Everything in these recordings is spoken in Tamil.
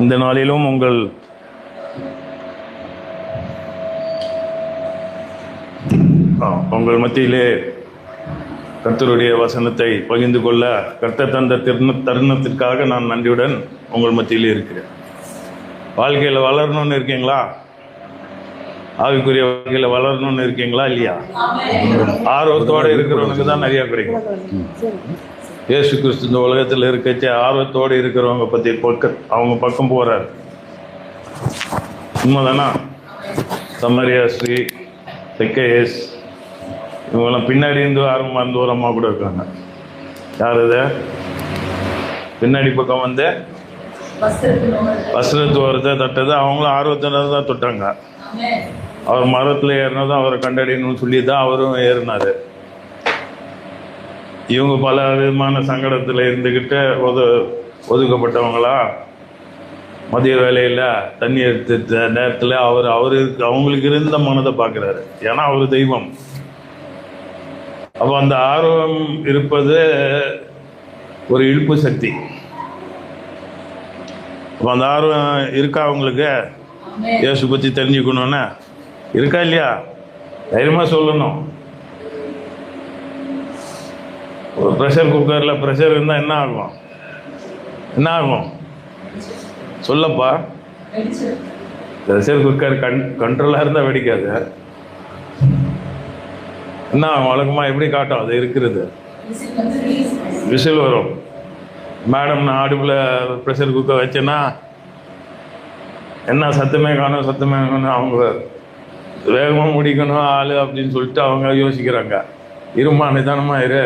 இந்த நாளிலும் உங்கள் மத்தியிலே கர்த்தருடைய வசனத்தை பகிர்ந்து கொள்ள கர்த்தர் தந்த தருணத்திற்காக நான் நன்றியுடன் உங்கள் மத்தியிலே இருக்கிறேன். வாழ்க்கையில் வளரணும்னு இருக்கீங்களா? ஆவிக்குரிய வாழ்க்கையில் வளரணும்னு இருக்கீங்களா? இல்லையா? ஆர்வத்தோடு இருக்கிறவனுக்கு தான் நிறைய கிடைக்கும். இயேசு கிறிஸ்து இந்த உலகத்தில் இருக்கச்சே ஆர்வத்தோடு இருக்கிறவங்க பற்றி அவங்க பக்கம் போகிறார். உண்மைதானா? சமரியா ஸ்ரீ, செக்கேஸ், இவங்கெல்லாம் பின்னாடி இருந்து ஆர்வமாக இருந்து ஒரு அம்மா கூட இருக்காங்க. யார் இது? பின்னாடி பக்கம் வந்து வஸ்திரத்து ஓரத்தை தட்டது அவங்களும் ஆர்வத்தினர் தான் தொட்டாங்க. அவர் மரத்தில் ஏறினதும் அவரை கண்டறியணும்னு சொல்லி தான் அவரும் ஏறினார். இவங்க பல விதமான சங்கடத்தில் இருந்துக்கிட்டு ஒதுக்கப்பட்டவங்களா மதிய வேலையில் தண்ணி எடுத்த நேரத்தில் அவங்களுக்கு இருந்த மனதை பார்க்குறாரு. ஏன்னா அவர் தெய்வம். அப்போ அந்த ஆர்வம் இருப்பது ஒரு இழுப்பு சக்தி. அப்போ அந்த ஆர்வம் இருக்கா அவங்களுக்கு? இயேசு பற்றி தெரிஞ்சுக்கணுன்னு இருக்கா இல்லையா? தைரியமாக சொல்லணும். ஒரு ப்ரெஷர் குக்கரில் ப்ரெஷர் இருந்தால் என்ன ஆகும்? என்ன ஆகும் சொல்லப்பா? ப்ரெஷர் குக்கர் கண்ட்ரோலாக இருந்தால் வெடிக்காது. என்ன ஆகும்? வழக்கமாக எப்படி காட்டும்? அது இருக்கிறது விசில் வரும். மேடம், நான் அடுப்பில் ப்ரெஷர் குக்கர் வச்சேன்னா என்ன சத்தமே காணும் அவங்க வேகமாக முடிக்கணும் ஆள் அப்படின்னு சொல்லிட்டு அவங்க யோசிக்கிறாங்க. இருமா, நிதானமாக இரு,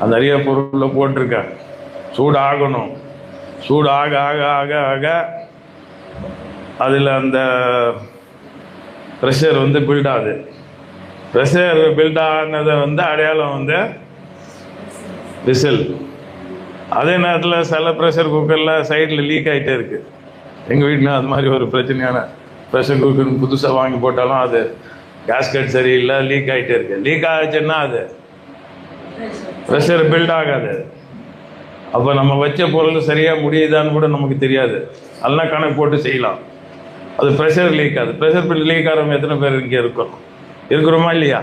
அந்த நிறைய பொருளில் போட்டிருக்கேன், சூடு ஆகணும். சூடு ஆக ஆக ஆக ஆக அதில் அந்த ப்ரெஷர் வந்து பில்ட் ஆகுது. ப்ரெஷர் பில்ட் ஆனதை வந்து அடையாளம் வந்து விசில். அதே நேரத்தில் சில ப்ரெஷர் குக்கரில் சைடில் லீக் ஆகிட்டே இருக்குது. எங்கள் வீட்டில் அது மாதிரி ஒரு பிரச்சனையான ப்ரெஷர் குக்கர் புதுசாக வாங்கி போட்டாலும் அது கேஸ்கட் சரியில்லை, லீக் ஆகிட்டே இருக்குது. லீக் ஆகிடுச்சுன்னா அது ப்ரெஷர் பில்ட் ஆகாது. அப்போ நம்ம வச்ச பொருள் சரியாக முடியுதான்னு கூட நமக்கு தெரியாது. அதெல்லாம் கணக்கு போட்டு செய்யலாம். அது ப்ரெஷர் லீக் ஆகுது. ப்ரெஷர் பில் லீக் ஆகிறவங்க எத்தனை பேர் இங்கே இருக்கிறோமா இல்லையா?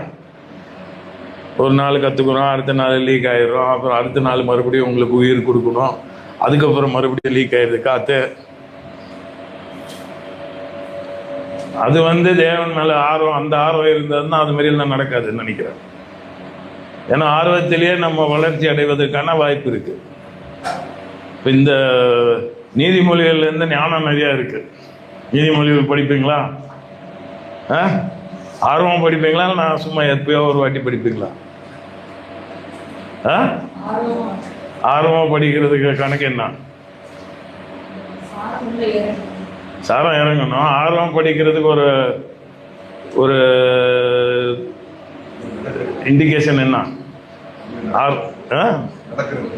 ஒரு நாள் கற்றுக்குறோம், அடுத்த நாள் லீக் ஆகிடும். அப்புறம் அடுத்த நாள் மறுபடியும் உங்களுக்கு உயிர் கொடுக்கணும். அதுக்கப்புறம் மறுபடியும் லீக் ஆகிடுது காற்று. அது வந்து தேவன் மேலே ஆர்வம், அந்த ஆர்வம் இருந்ததுன்னா அது மாதிரிலாம் நடக்காதுன்னு நினைக்கிறேன். ஏன்னா ஆர்வத்திலேயே நம்ம வளர்ச்சி அடைவதற்கான வாய்ப்பு இருக்கு. இப்போ இந்த நீதிமொழிகள்லேருந்து ஞானம் நிறையா இருக்கு. நீதிமொழிகள் படிப்பீங்களா? ஆர்வம் படிப்பீங்களா? நான் சும்மா எப்பயோ ஒரு வாட்டி படிப்பீங்களா? ஆர்வம் படிக்கிறதுக்கு கணக்கு என்ன? சாரம் இறங்கணும். ஆர்வம் படிக்கிறதுக்கு ஒரு இண்டிகேஷன் என்ன?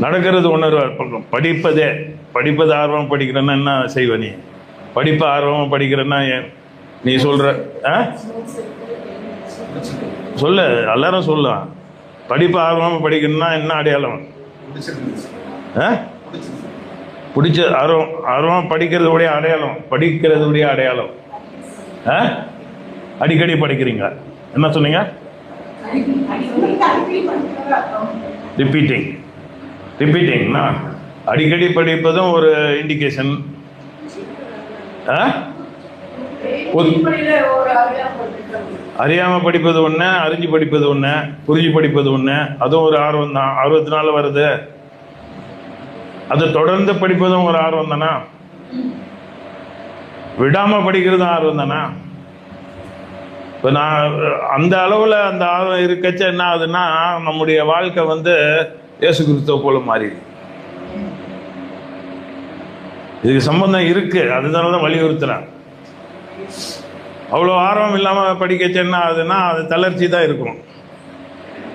நடக்கிறது உணர்வு பக்கம். படிப்பது ஆர்வம் படிக்கிறேன்னா என்ன செய்வ நீ? படிப்பு ஆர்வம் படிக்கிறேன்னா நீ சொல்ற சொல்லு, எல்லாரும் சொல்லலாம். படிப்பு ஆர்வம் படிக்கணும்னா என்ன அடையாளம்? பிடிச்ச ஆர்வம் படிக்கிறதுடைய அடையாளம். அடிக்கடி படிக்கிறீங்க. என்ன சொன்னீங்க? ரிப்பீட்டிங்னா அடிக்கடி படிப்பதும் ஒரு இண்டிகேஷன். அறியாம படிப்பது ஒன்று, அறிஞ்சு படிப்பது ஒன்று, புரிஞ்சு படிப்பது ஒன்று. அதுவும் ஒரு ஆர்வம் தான். ஆர்வத்தினால வருது. அது தொடர்ந்து படிப்பதும் ஒரு ஆர்வம் தானா? விடாம படிக்கிறதும் ஆர்வம் தானா? இப்போ நான் அந்த அளவில் அந்த ஆர்வம் இருக்கச்ச என்ன ஆகுதுன்னா நம்முடைய வாழ்க்கை வந்து இயேசு கிறிஸ்துவ போல மாறிடுது. இதுக்கு சம்பந்தம் இருக்கு. அதுதான தான் வலியுறுத்துறேன். அவ்வளோ ஆர்வம் இல்லாமல் படிக்கச்ச என்ன ஆகுதுன்னா அது தளர்ச்சி தான் இருக்கும்.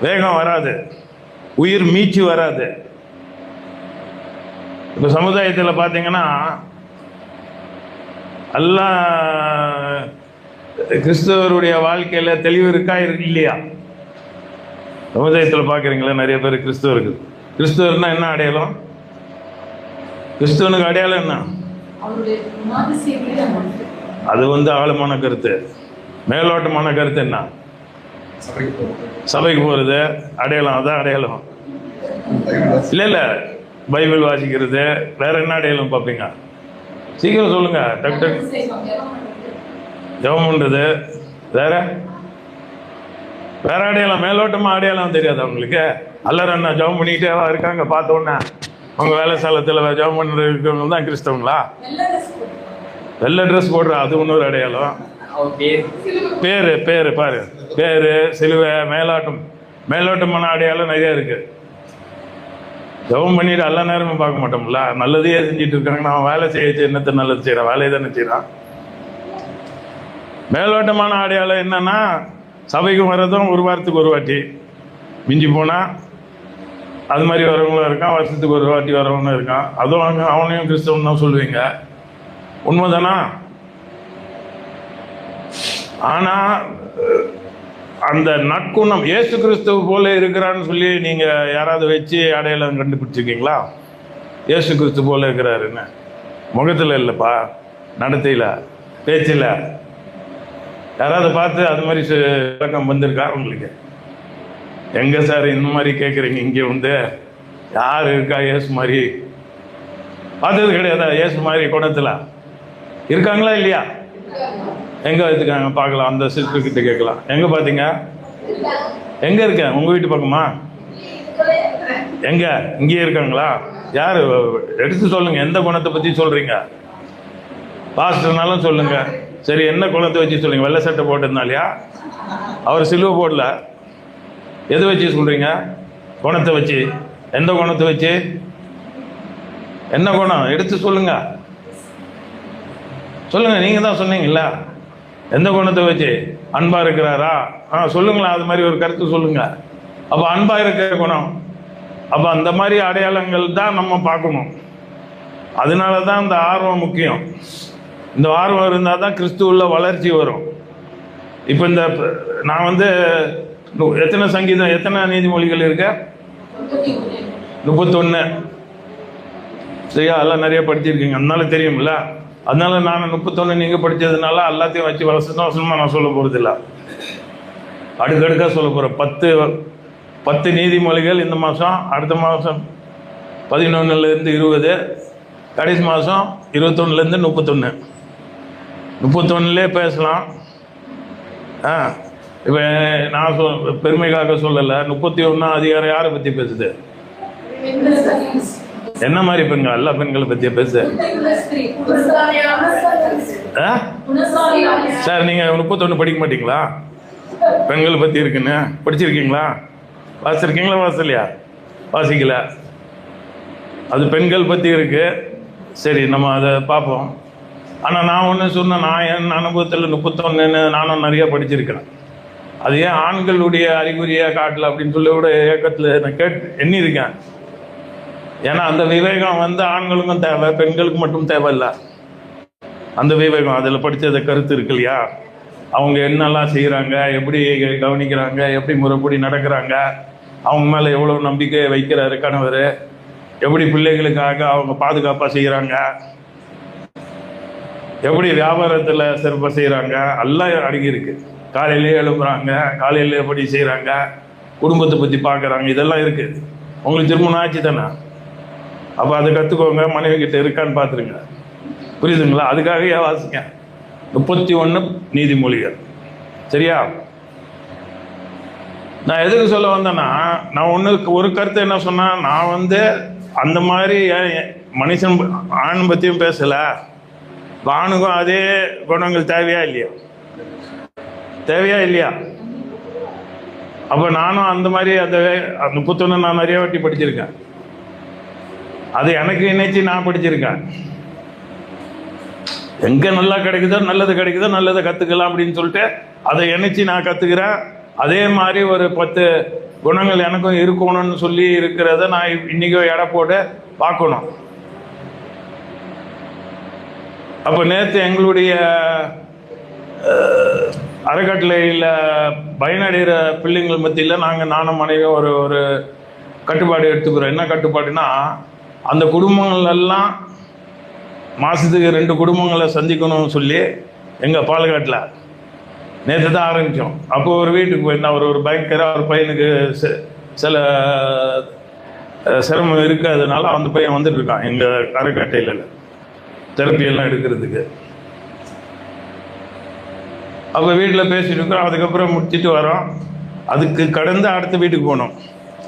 வேகம் வராது, உயிர் மீச்சு வராது. இப்போ சமுதாயத்தில் பார்த்தீங்கன்னா எல்லாம் கிறிஸ்தவருடைய வாழ்க்கையில் தெளிவு இருக்கா இல்லையா? சமுதாயத்தில் பார்க்குறீங்களா? நிறைய பேர் கிறிஸ்தவர்கள். கிறிஸ்தவர்னா என்ன அடையாளம்? கிறிஸ்தவனுக்கு அடையாளம் என்ன? அது வந்து ஆழமான கருத்து. மேலோட்டமான கருத்து என்ன? சபைக்கு போறது அடையாளம். அதான் அடையாளம். இல்ல பைபிள் வாசிக்கிறது. வேற என்ன அடையாளம் பார்ப்பீங்க? சீக்கிரம் சொல்லுங்க. டக்கு டக்கு. ஜெபம் பண்றது. வேற வேற அடையாளம். மேலோட்டமா அடையாளம் தெரியாது அவங்களுக்கு. எல்லாரும் என்ன ஜெபம் பண்ணிக்கிட்டே இருக்காங்க, பார்த்த உடனே அவங்க வேலை ஸ்தலத்தில் ஜெபம் பண்ணிருக்கவங்க தான் கிறிஸ்தவங்களா? வெள்ளை ட்ரெஸ் போடுற அது இன்னொரு அடையாளம். பேரு பேரு பாரு, பேரு, சிலுவை, மேலோட்டமான அடையாளம் நிறைய இருக்கு. ஜெபம் பண்ணிட்டு எல்லா நேரமும் பார்க்க மாட்டோம்ல. நல்லதையே செஞ்சுட்டு இருக்காங்க. நான் வேலை செய்ய என்னத்தை நல்லது செய்யறான்? வேலையை தானே செய்யறான். மேலோட்டமான அடையாளம் என்னன்னா, சபைக்கு வர்றதும் ஒரு வாரத்துக்கு ஒரு வாட்டி, மிஞ்சி போனா அது மாதிரி வரவங்களும் இருக்கான், வருஷத்துக்கு ஒரு வாட்டி வரவனும் இருக்கான். அதுவும் அவனையும் கிறிஸ்தவன் தான் சொல்லுவீங்க. உண்மைதானா? ஆனா அந்த நற்குணம் இயேசு கிறிஸ்துவ போல இருக்கிறான்னு சொல்லி நீங்க யாராவது வச்சு அடையாளம் கண்டுபிடிச்சிருக்கீங்களா? இயேசு கிறிஸ்து போல இருக்கிறாருன்னு முகத்துல இல்லப்பா, நடத்தையில, பேச்சில் யாராவது பார்த்து அது மாதிரி விளக்கம் வந்திருக்கா உங்களுக்கு? எங்க சார் இந்த மாதிரி கேட்குறீங்க? இங்கே வந்து யார் இருக்கா இயேசு மாதிரி? பார்த்தது கிடையாதா? இயேசு மாதிரி குணத்துல இருக்காங்களா இல்லையா? எங்க வச்சுக்காங்க பார்க்கலாம். அந்த சிஸ்டர் கிட்ட கேட்கலாம். எங்க பார்த்தீங்க? எங்க இருக்க? உங்க வீட்டு பக்கமா? எங்க? இங்கேயே இருக்காங்களா? யாரு? எடுத்து சொல்லுங்க. எந்த குணத்தை பத்தி சொல்றீங்க? பாஸ்டர்னாலும் சொல்லுங்க. சரி, என்ன குணத்தை வச்சு சொல்லுங்க? வெள்ளை சட்டை போட்டதுனாலயா? அவர் சிலுவை போடல. எதை வச்சு சொல்றீங்க? குணத்தை வச்சு. எந்த குணத்தை வச்சு? என்ன குணம்? எடுத்து சொல்லுங்க. சொல்லுங்க. நீங்க தான் சொன்னீங்கல்ல. எந்த குணத்தை வச்சு? அன்பா இருக்கிறாரா? சொல்லுங்களா. அது மாதிரி ஒரு கருத்து சொல்லுங்க. அப்ப அன்பா இருக்கிற குணம். அப்ப அந்த மாதிரி அடையாளங்கள் தான் நம்ம பார்க்கணும். அதனாலதான் இந்த ஆர்வம் முக்கியம். இந்த ஆர்வம் இருந்தால் தான் கிறிஸ்துவுல வளர்ச்சி வரும். இப்போ இந்த நான் வந்து எத்தனை சங்கீதம், எத்தனை நீதிமொழிகள் இருக்க? 31. சரியா? எல்லாம் நிறைய படிச்சிருக்கீங்க, அதனால தெரியும்ல. அதனால நான் 31 நீங்க படிச்சதுனால எல்லாத்தையும் வச்சு வருஷமா நான் சொல்ல போறது இல்லை. அடுக்கடுக்கா சொல்ல போறேன். 10 நீதிமொழிகள் இந்த மாதம், அடுத்த மாதம் 11லேருந்து 20, கடைசி மாதம் 21லேருந்து 31. 31லே பேசலாம். இப்போ நான் பெருமைக்காக சொல்லலை. 31 அதிகாரம் யாரை பற்றி பேசுது? என்ன மாதிரி பெண்கள்? எல்லா பெண்களை பற்றிய பேசு. சார் நீங்க 31 படிக்க மாட்டீங்களா? பெண்களை பற்றி இருக்குன்னு படிச்சிருக்கீங்களா? வாசிச்சிருக்கீங்களா? வாசலையா? வாசிக்கல. அது பெண்கள் பற்றி இருக்கு. சரி, நம்ம அதை பார்ப்போம். ஆனால் நான் ஒன்று சொன்னேன். நான் என் அனுபவத்தில் 31 நானும் நிறைய படிச்சிருக்கிறேன். அது ஏன் ஆண்களுடைய அறிகுறியை காட்டல அப்படின்னு சொல்லி கூட இயக்கத்தில் நான் எண்ணியிருக்கேன். ஏன்னா அந்த விவேகம் வந்து ஆண்களுக்கும் தேவை, பெண்களுக்கு மட்டும் தேவையில்லை. அந்த விவேகம் அதில் படித்தத கருத்து இருக்கு இல்லையா? அவங்க என்னெல்லாம் செய்கிறாங்க, எப்படி கவனிக்கிறாங்க, எப்படி முறைப்படி நடக்கிறாங்க, அவங்க மேலே எவ்வளோ நம்பிக்கை வைக்கிறாரு கணவர், எப்படி பிள்ளைகளுக்காக அவங்க பாதுகாப்பாக செய்கிறாங்க, எப்படி வியாபாரத்தில் சிறப்பாக செய்கிறாங்க, எல்லாம் அடங்கியிருக்கு. காலையிலே எழுப்புறாங்க, காலையில் எப்படி செய்கிறாங்க, குடும்பத்தை பற்றி பார்க்குறாங்க, இதெல்லாம் இருக்குது. உங்களுக்கு திருமணம் ஆச்சு தானே? அப்போ அதை கற்றுக்கோங்க. மனைவி கிட்ட இருக்கான்னு பார்த்துருங்க. புரியுதுங்களா? அதுக்காக வாசிங்க 31 நீதிமொழிகள். சரியா? நான் எதுக்கு சொல்ல வந்தேன்னா, நான் ஒரு கருத்து என்ன சொன்னா, நான் வந்து அந்த மாதிரி மனுஷன் ஆண் பற்றியும் பேசலை. ஆணுக்கும் அதே குணங்கள் தேவையா இல்லையா? தேவையா இல்லையா? அப்போ நானும் அந்த மாதிரி அந்த 31 நான் நிறைய வாட்டி படிச்சிருக்கேன். அது எனக்கு நினைச்சு நான் படிச்சிருக்கேன். எங்க நல்லா கிடைக்குதோ, நல்லது கிடைக்குதோ, நல்லதை கத்துக்கலாம் அப்படின்னு சொல்லிட்டு அதை நினைச்சு நான் கத்துக்கிறேன். அதே மாதிரி ஒரு 10 குணங்கள் எனக்கும் இருக்கணும்னு சொல்லி இருக்கிறத நான் இன்னைக்கு எடை போட்டு பார்க்கணும். அப்போ நேற்று எங்களுடைய அறக்கட்டளையில் பயனடைகிற பிள்ளைங்கள் மத்தியில் நானும் மனைவியும் ஒரு கட்டுப்பாடு எடுத்துக்கிறோம். என்ன கட்டுப்பாடுனா, அந்த குடும்பங்கள் எல்லாம் மாதத்துக்கு 2 குடும்பங்களை சந்திக்கணும்னு சொல்லி எங்கள் பாலக்காட்டில் நேற்று தான் ஆரம்பித்தோம். அப்போ ஒரு வீட்டுக்கு போயிருந்தேன். அவர் ஒரு பயங்கர ஒரு பையனுக்கு சில சிரமம் இருக்காதனால அந்த பையன் வந்துட்டு இருக்கான் எங்கள் அறக்கட்டையில் தெரப்பியெல்லாம் எடுக்கிறதுக்கு. அப்போ வீட்டில் பேசிட்டு இருக்கோம். அதுக்கப்புறம் முடிச்சுட்டு வரோம். அதுக்கு கடந்து அடுத்த வீட்டுக்கு போனோம்.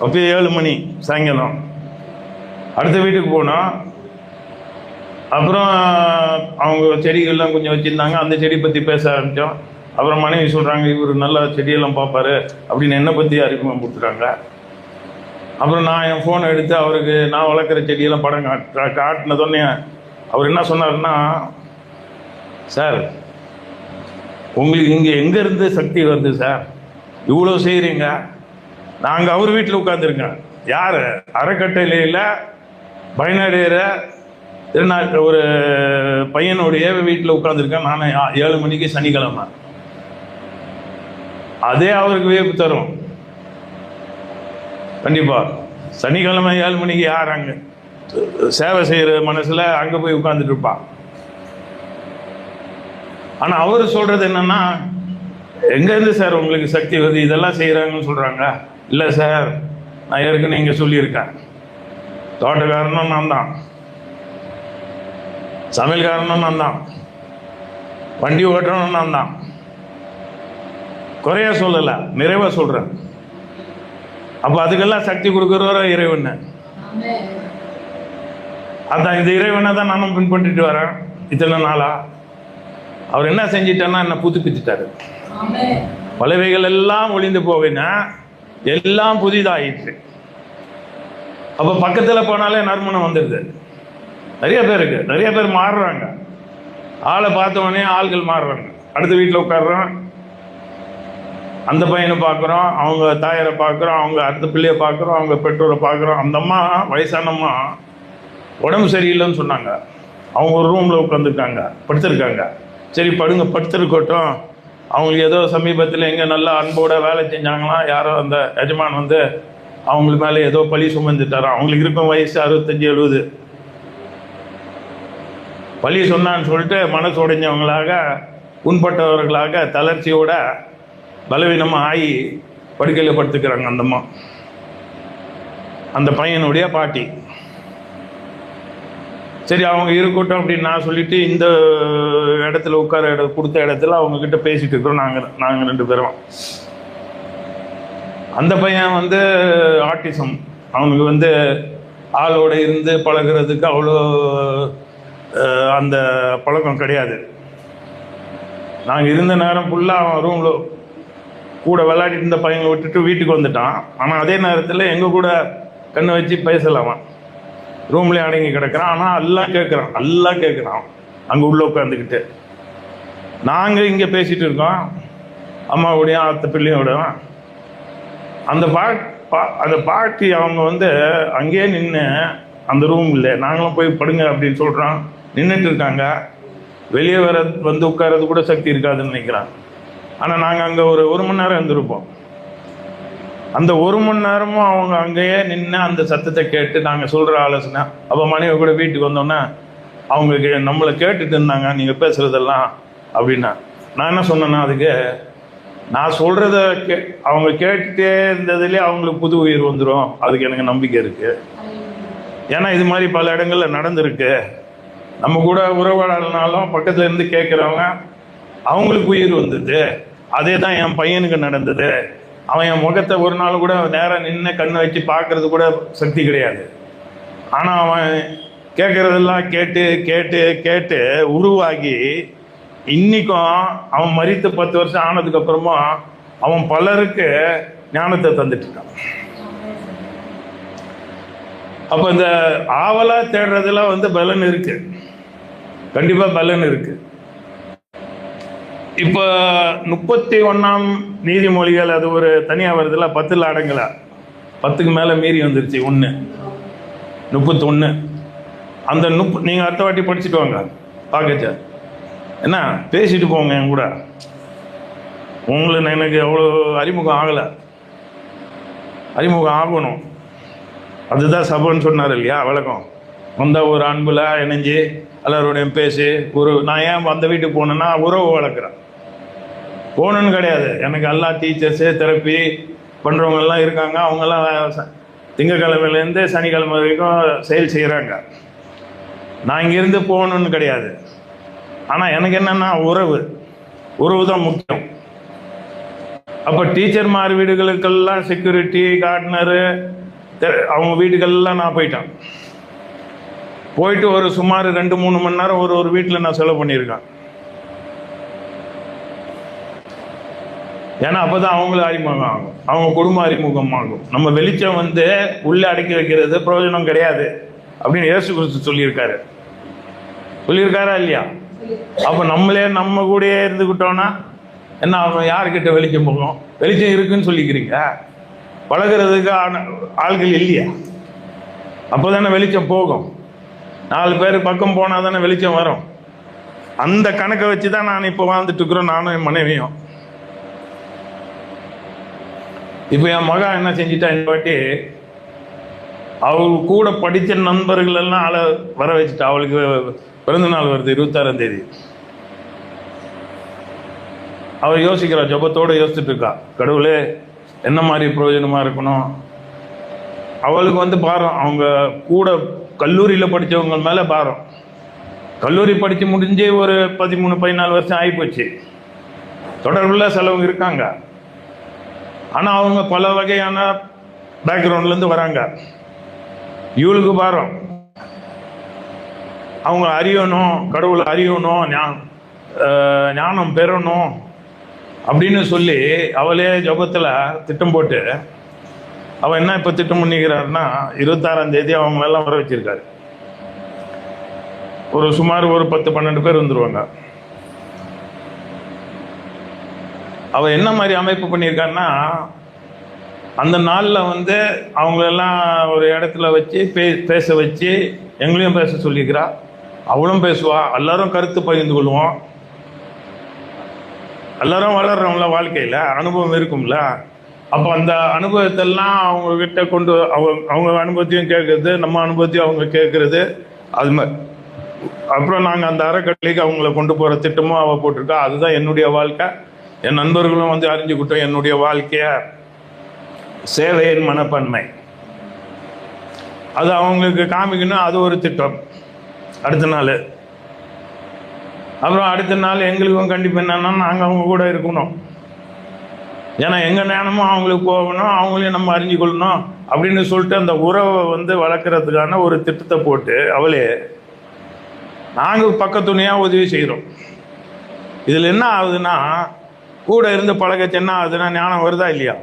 அப்போயே 7 மணி சாயங்காலம் அடுத்த வீட்டுக்கு போனோம். அப்புறம் அவங்க செடிகள்லாம் கொஞ்சம் வச்சுருந்தாங்க. அந்த செடி பற்றி பேச ஆரம்பித்தோம். அப்புறம் மனைவி சொல்கிறாங்க, இவர் நல்லா செடியெல்லாம் பார்ப்பாரு அப்படின்னு என்னை பற்றி அறிமுகம் கொடுத்துட்டாங்க. அப்புறம் நான் என் ஃபோனை எடுத்து அவருக்கு நான் வளர்க்குற செடியெல்லாம் படம் காட்டினதோடனே அவர் என்ன சொன்னார்னா, சார் உங்களுக்கு இங்கே எங்கேருந்து சக்தி வருது சார், இவ்வளோ செய்கிறீங்க. நாங்கள் அவர் வீட்டில் உட்காந்துருக்கேன். யார் அறக்கட்டளையில் பயனடைகிற ஒரு பையனுடைய வீட்டில் உட்காந்துருக்கேன் நான் 7 மணிக்கு சனிக்கிழமை. அதே அவருக்கு வியப்பு தரும். கண்டிப்பாக சனிக்கிழமை 7 மணிக்கு யார் அங்கே சேவை செய்கிற மனசில் அங்கே போய் உட்காந்துட்டு இருப்பான். ஆனால் அவர் சொல்கிறது என்னன்னா, எங்கேருந்து சார் உங்களுக்கு சக்தி வருது, இதெல்லாம் செய்கிறாங்கன்னு சொல்கிறாங்க. இல்லை சார், நான் ஏற்கனவே இங்கே சொல்லியிருக்கேன், தோட்டக்காரனும் நான் தான், சமையல்காரனும் நான் தான், வண்டி ஓட்டுறனும் நான் தான். குறைய சொல்லலை, நிறைவாக சொல்கிறேன். அப்போ அதுக்கெல்லாம் சக்தி கொடுக்குறவர இறைவன். அதான் இந்த இறைவனை தான் நானும் பின்பற்றிட்டு வரேன் இத்தனை நாளா. அவர் என்ன செஞ்சிட்டாருன்னா என்னை புதுப்பிச்சுட்டாரு. பலவைகள் எல்லாம் ஒளிந்து போகினா எல்லாம் புதிதாயிற்று. அப்போ பக்கத்தில் போனாலே நறுமணம் வந்துடுது. நிறைய பேர் மாறுறாங்க. ஆளை பார்த்தவொடனே ஆள்கள் மாறுறாங்க. அடுத்த வீட்டில் உட்காடுறோம், அந்த பையனை பார்க்குறோம், அவங்க தாயாரை பார்க்குறோம், அவங்க அடுத்த பிள்ளையை பார்க்குறோம், அவங்க பெற்றோரை பார்க்குறோம். அந்த அம்மா வயசானம்மா உடம்பு சரியில்லைன்னு சொன்னாங்க. அவங்க ஒரு ரூமில் உட்காந்துருக்காங்க, படுத்திருக்காங்க. சரி படுங்க, படுத்திருக்கட்டும். அவங்களுக்கு ஏதோ சமீபத்தில் எங்கே நல்லா அன்போட வேலை செஞ்சாங்களாம். யாரோ அந்த எஜமான் வந்து அவங்களுக்கு மேலே ஏதோ பழி சுமந்துட்டாராம். அவங்களுக்கு இருக்கும் வயசு 65-70. பழி சொன்னான்னு சொல்லிட்டு மனசு உடைஞ்சவங்களாக, புண்பட்டவர்களாக, தளர்ச்சியோட பலவீனமாக ஆகி படுக்கையில் படுத்துக்கிறாங்க அந்த அம்மா. அந்த பையனுடைய பாட்டி. சரி அவங்க இருக்கட்டும் அப்படின்னு நான் சொல்லிட்டு இந்த இடத்துல கொடுத்த இடத்துல அவங்கக்கிட்ட பேசிகிட்டு இருக்கிறோம் நாங்கள் 2 பேரும். அந்த பையன் வந்து ஆட்டிசம். அவனுக்கு வந்து ஆளோட இருந்து பழகிறதுக்கு அவ்வளோ அந்த பழக்கம் கிடையாது. நாங்கள் இருந்த நேரம் ஃபுல்லாக அவன் ரூமில் கூட விளையாடிட்டு இருந்த பையனை விட்டுட்டு வீட்டுக்கு வந்துட்டான். ஆனால் அதே நேரத்தில் எங்கள் கூட கண்ணை வச்சு பேசலாமா, ரூம்லேயே அடங்கி கிடக்கிறான். ஆனால் எல்லாம் கேட்குறான் அங்கே உள்ளே உட்காந்துக்கிட்டு. நாங்கள் இங்கே பேசிகிட்டு இருக்கோம், அம்மாவோடையும் அத்தை பிள்ளையோடையும். அந்த பாட்டி அவங்க வந்து அங்கேயே நின்று அந்த ரூம் இல்லை, நாங்களும் போய் படுங்க அப்படின்னு சொல்கிறோம், நின்றுட்டு இருக்காங்க. வெளியே வந்து உட்கார்றது கூட சக்தி இருக்காதுன்னு நினைக்கிறாங்க. ஆனால் நாங்கள் அங்கே ஒரு மணி நேரம் இருந்திருப்போம். அந்த 1 மணி நேரமும் அவங்க அங்கேயே நின்று அந்த சத்தத்தை கேட்டு நாங்கள் சொல்கிற ஆலோசனை. அப்போ மனைவி கூட வீட்டுக்கு வந்தோன்னே அவங்க நம்மளை கேட்டுட்டு இருந்தாங்க, நீங்கள் பேசுகிறதெல்லாம் அப்படின்னா. நான் என்ன சொன்னேன்னா, அதுக்கு நான் சொல்கிறத அவங்க கேட்டுகிட்டே இருந்ததுலேயே அவங்களுக்கு புது உயிர் வந்துடும். அதுக்கு எனக்கு நம்பிக்கை இருக்குது. ஏன்னா இது மாதிரி பல இடங்களில் நடந்திருக்கு. நம்ம கூட உறவாடனாலும் பக்கத்தில் இருந்து கேட்குறவங்க அவங்களுக்கு உயிர் வந்தது. அதே தான் என் பையனுக்கு நடந்தது. அவன் என் முகத்தை ஒரு நாள் கூட நேரம் நின்று கண்ணை வச்சு பார்க்கறது கூட சக்தி கிடையாது. ஆனால் அவன் கேட்குறதெல்லாம் கேட்டு கேட்டு கேட்டு உருவாகி இன்றைக்கும் அவன் மரித்து 10 வருஷம் ஆனதுக்கப்புறமா அவன் பலருக்கு ஞானத்தை தந்துட்டுருக்கான். அப்போ இந்த ஆவலாக தேடுறதுல வந்து பலன் இருக்குது, கண்டிப்பாக பலன் இருக்குது. இப்போ 31ஆம் நீதிமொழிகள் அது ஒரு தனியாக வருதுல, 10 அடங்கலை, 10க்கு மேலே மீறி வந்துருச்சு. 31 அந்த நீங்கள் அடுத்த வாட்டி படிச்சுட்டு வாங்க பார்க்கச்சா. என்ன பேசிட்டு போங்க என் கூட. எனக்கு அவ்வளோ அறிமுகம் ஆகலை, அறிமுகம் ஆகணும். அதுதான் சபைன்னு சொன்னார் இல்லையா, வழக்கம். வந்தால் ஒரு அன்பில் இணைஞ்சி எல்லாரோடையும் பேசி நான் ஏன் அந்த வீட்டுக்கு போனேன்னா உறவு வளர்க்குறேன். போகணுன்னு கிடையாது, எனக்கு எல்லா டீச்சர்ஸு தெரப்பி பண்ணுறவங்கெல்லாம் இருக்காங்க. அவங்கெல்லாம் திங்கக்கிழமையிலேருந்து சனிக்கிழமை வரைக்கும் செயல் செய்கிறாங்க. நான் இங்கேருந்து போகணுன்னு கிடையாது. ஆனால் எனக்கு என்னென்னா உறவு தான் முக்கியம். அப்போ டீச்சர்மார் வீடுகளுக்கெல்லாம் செக்யூரிட்டி கார்டனரு அவங்க வீட்டுக்கெல்லாம் நான் போயிட்டு ஒரு சுமார் 2-3 மணி நேரம் ஒரு வீட்டில் நான் செலவு பண்ணியிருக்கேன். ஏன்னா அப்போ தான் அவங்களும் அறிமுகம் ஆகும், அவங்க குடும்பம் அறிமுகமாகும். நம்ம வெளிச்சம் உள்ளே அடக்கி வைக்கிறது பிரயோஜனம் கிடையாது அப்படின்னு இயேசு கிறிஸ்து சொல்லியிருக்காரா இல்லையா? அப்போ நம்ம கூடயே இருந்துக்கிட்டோன்னா என்ன ஆகும்? யாருக்கிட்ட வெளிச்சம் போகும்? வெளிச்சம் இருக்குன்னு சொல்லிக்கிறீங்க, பழகிறதுக்கு ஆள்கள் இல்லையா? அப்போ தானே வெளிச்சம் போகும். 4 பேர் பக்கம் போனால் தானே வெளிச்சம் வரும். அந்த கணக்கை வச்சு தான் நான் இப்போ வாழ்ந்துட்டு இருக்கிறோம், நானும் என் மனைவியும். இப்போ என் மகன் என்ன செஞ்சிட்டா, இந்த வாட்டி அவள் கூட படித்த நண்பர்கள் எல்லாம் வர வச்சுட்டா. அவளுக்கு பிறந்த நாள் வருது 26ஆம் தேதி. அவள் யோசிக்கிறா, ஜபத்தோடு யோசிச்சுட்டு இருக்கா, கடவுளே என்ன மாதிரி பிரயோஜனமாக இருக்கணும். அவளுக்கு பாரம், அவங்க கூட கல்லூரியில் படித்தவங்க மேலே பாரம். கல்லூரி படித்து முடிஞ்சு ஒரு 13-14 வருஷம் ஆகிப்போச்சு. தொடர்புள்ள சிலவங்க இருக்காங்க, ஆனால் அவங்க பல வகையான பேக்ரவுண்ட்லேருந்து வராங்க. இவளுக்கு பாரம், அவங்க அறியணும், கடவுளை அறியணும், ஞானம் பெறணும் அப்படின்னு சொல்லி அவளே ஜபத்தில் திட்டம் போட்டு அவள் என்ன இப்போ திட்டம் பண்ணிக்கிறாருன்னா 26ஆம் தேதி அவங்களெல்லாம் வர வச்சிருக்காரு. சுமார் ஒரு 10-12 பேர் வந்துடுவாங்க. அவள் என்ன மாதிரி அமைப்பு பண்ணியிருக்காருன்னா, அந்த நாளில் அவங்களெல்லாம் ஒரு இடத்துல வச்சு பேச வச்சு எங்களையும் பேச சொல்லிக்கிறா, அவளும் பேசுவா, எல்லாரும் கருத்து பகிர்ந்து கொள்வோம். எல்லாரும் வளர்றவங்கள, வாழ்க்கையில் அனுபவம் இருக்கும்ல. அப்போ அந்த அனுபவத்தெல்லாம் அவங்கக்கிட்ட கொண்டு அவங்க அனுபவத்தையும் கேட்குறது, நம்ம அனுபவத்தையும் அவங்க கேட்குறது, அது மாதிரி. அப்புறம் நாங்கள் அந்த அறக்கட்டளைக்கு அவங்கள கொண்டு போகிற திட்டமும் அவள் போட்டிருக்கா. அதுதான் என்னுடைய வாழ்க்கை. என் நண்பர்களும் அறிஞ்சுக்கிட்டோம் என்னுடைய வாழ்க்கைய சேவையின் மனப்பான்மை. அது அவங்களுக்கு காமிக்கணும், அது ஒரு திட்டம். அடுத்த நாள் அப்புறம் அடுத்த நாள் எங்களுக்கும் கண்டிப்பாக என்னன்னா, நாங்கள் அவங்க கூட இருக்கணும். ஏன்னா எங்கள் ஞானமும் அவங்களுக்கு போகணும், அவங்களையும் நம்ம அறிஞ்சு கொள்ளணும் அப்படின்னு சொல்லிட்டு அந்த உறவை வளர்க்குறதுக்கான ஒரு திட்டத்தை போட்டு அவளே நாங்கள் பக்கத்துணையாக உதவி செய்கிறோம். இதில் என்ன ஆகுதுன்னா, கூட இருந்து பழகச்சு என்ன ஆகுதுன்னா, ஞானம் வருதா இல்லையா?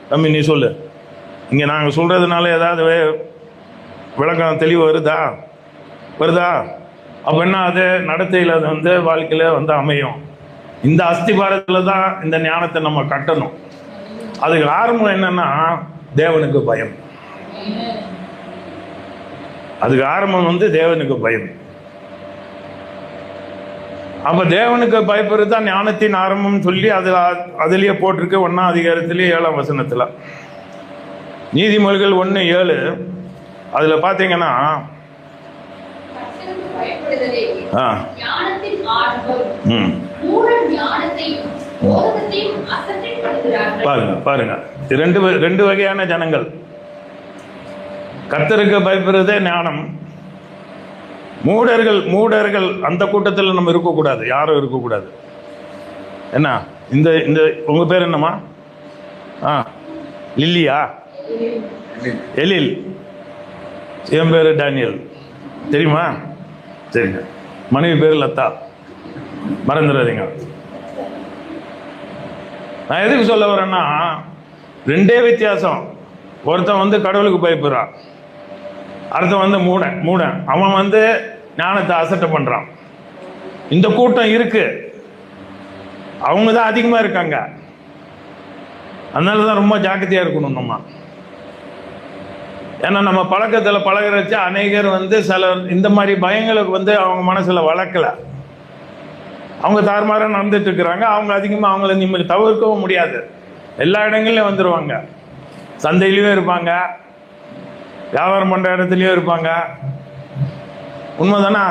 தம்பி நீ சொல்லு. இங்கே நாங்கள் சொல்கிறதுனால ஏதாவது விளக்கம் தெளிவு வருதா? அப்போ என்ன அது நடத்தையில் அது வாழ்க்கையில் அமையும். இந்த அஸ்திபாரத்தில் தான் இந்த ஞானத்தை நம்ம கட்டணும். அதுக்கு ஆரம்பம் என்னன்னா, தேவனுக்கு பயம். அதுக்கு ஆரம்பம் தேவனுக்கு பயம். அப்போ தேவனுக்கு பயப்படுறது தான் ஞானத்தின் ஆரம்பம் சொல்லி அதுலேயே போட்டிருக்கு 1ஆம் அதிகாரத்திலே 7ஆம் வசனத்தில். நீதிமொழிகள் 1:7 அதில் பார்த்தீங்கன்னா, பாருங்க ரெண்டு வகையான ஜனங்கள். கர்த்தருக்கு பயப்படுறதே ஞானம். மூடர்கள் அந்த கூட்டத்தில் நம்ம இருக்கக்கூடாது, யாரும் இருக்கக்கூடாது. என்ன இந்த உங்க பேர் என்னம்மா? லில்லியா? எழில். என் பேர் டேனியல், தெரியுமா? சரிங்க. மனைவி பேர் லதா, மறந்துடாதீங்க. நான் எதுக்கு சொல்ல வரேன்னா, 2 வித்தியாசம். ஒருத்தன் கடவுளுக்கு பயப்படுறான், அடுத்தன் மூடன். அவன் ஞானத்தை அசட்டை பண்றான். இந்த கூட்டம் இருக்கு, அவங்க தான் அதிகமா இருக்காங்க. அதனாலதான் ரொம்ப ஜாக்கிரதையா இருக்கணும் நம்ம. ஏன்னா நம்ம பழக்கத்தில் பழகிறச்ச அநேகர் சில இந்த மாதிரி பயங்களுக்கு அவங்க மனசுல வளர்க்கல. அவங்க தாறுமாறாக நடந்துட்டு இருக்கிறாங்க. அவங்க அதிகமாக அவங்கள நிம்மதி தவிர்க்கவும் முடியாது. எல்லா இடங்கள்லையும் வந்துடுவாங்க. சந்தையிலையும் இருப்பாங்க, வியாபாரம் பண்ணுற இடத்துலையும் இருப்பாங்க. உண்மைதானா?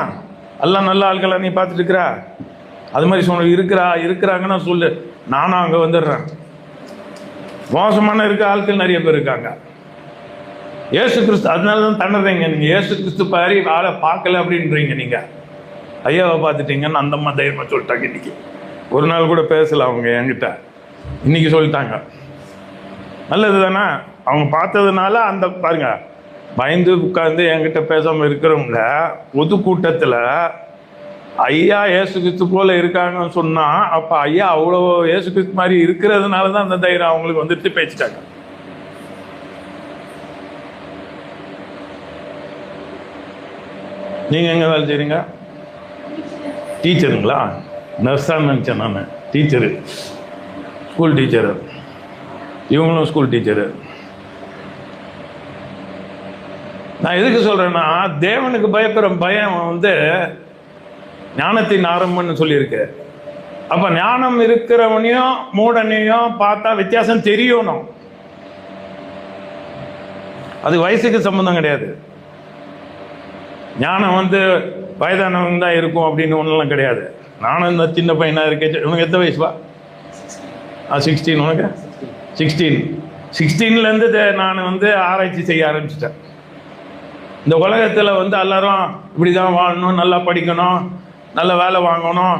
எல்லாம் நல்ல ஆட்களை நீ பார்த்துட்டு இருக்கிறா? அது மாதிரி சொன்ன இருக்கிறாங்கன்னா சொல்லு, நானும் அங்கே வந்துடுறேன். மோசமான ஆட்கள் நிறைய பேர் இருக்காங்க. ஏசு கிறிஸ்து, அதனால தான் தண்ணுறீங்க நீங்கள். ஏசு கிறிஸ்து பாரி ஆளை பார்க்கல அப்படின்றீங்க நீங்கள். ஐயாவை பார்த்துட்டீங்கன்னு அந்த அம்மா தைரியமாக சொல்லிட்டாங்க. இன்னைக்கு ஒரு நாள் கூட பேசல அவங்க என்கிட்ட, இன்னைக்கு சொல்லிட்டாங்க. நல்லது தானே? அவங்க பார்த்ததுனால அந்த பாருங்க, பயந்து உட்கார்ந்து என்கிட்ட பேசாமல் இருக்கிறவங்க பொதுக்கூட்டத்தில் ஐயா ஏசு கிறிஸ்து போல இருக்காங்கன்னு சொன்னா, அப்ப ஐயா அவ்வளோ ஏசு கிறிஸ்து மாதிரி இருக்கிறதுனால தான் அந்த தைரியம் அவங்களுக்கு வந்துட்டு பேசிட்டாங்க. நீங்க எங்க வேலை செய்றீங்க? டீச்சருங்களா? நர்ஸான்னு நினைச்சேன் நான். Teacher, school teacher. இவங்களும் ஸ்கூல் டீச்சரு. நான் எதுக்கு சொல்றேன்னா, தேவனுக்கு பயப்படுற பயம் ஞானத்தின் ஆரம்பம்னு சொல்லியிருக்கு. அப்ப ஞானம் இருக்கிறவனையும் மூடனையும் பார்த்தா வித்தியாசம் தெரியணும். அது வயசுக்கு சம்பந்தம் கிடையாது. ஞானம் வயதானவங்க தான் இருக்கும் அப்படின்னு ஒன்றுலாம் கிடையாது. நானும் இந்த சின்ன பையனா இருக்கேன். உனக்கு எத்தனை வயசுப்பா? 16. உனக்கு 16. 16லேருந்து நான் ஆராய்ச்சி செய்ய ஆரம்பிச்சிட்டேன். இந்த உலகத்தில் எல்லாரும் இப்படி தான் வாழணும், நல்லா படிக்கணும், நல்ல வேலை வாங்கணும்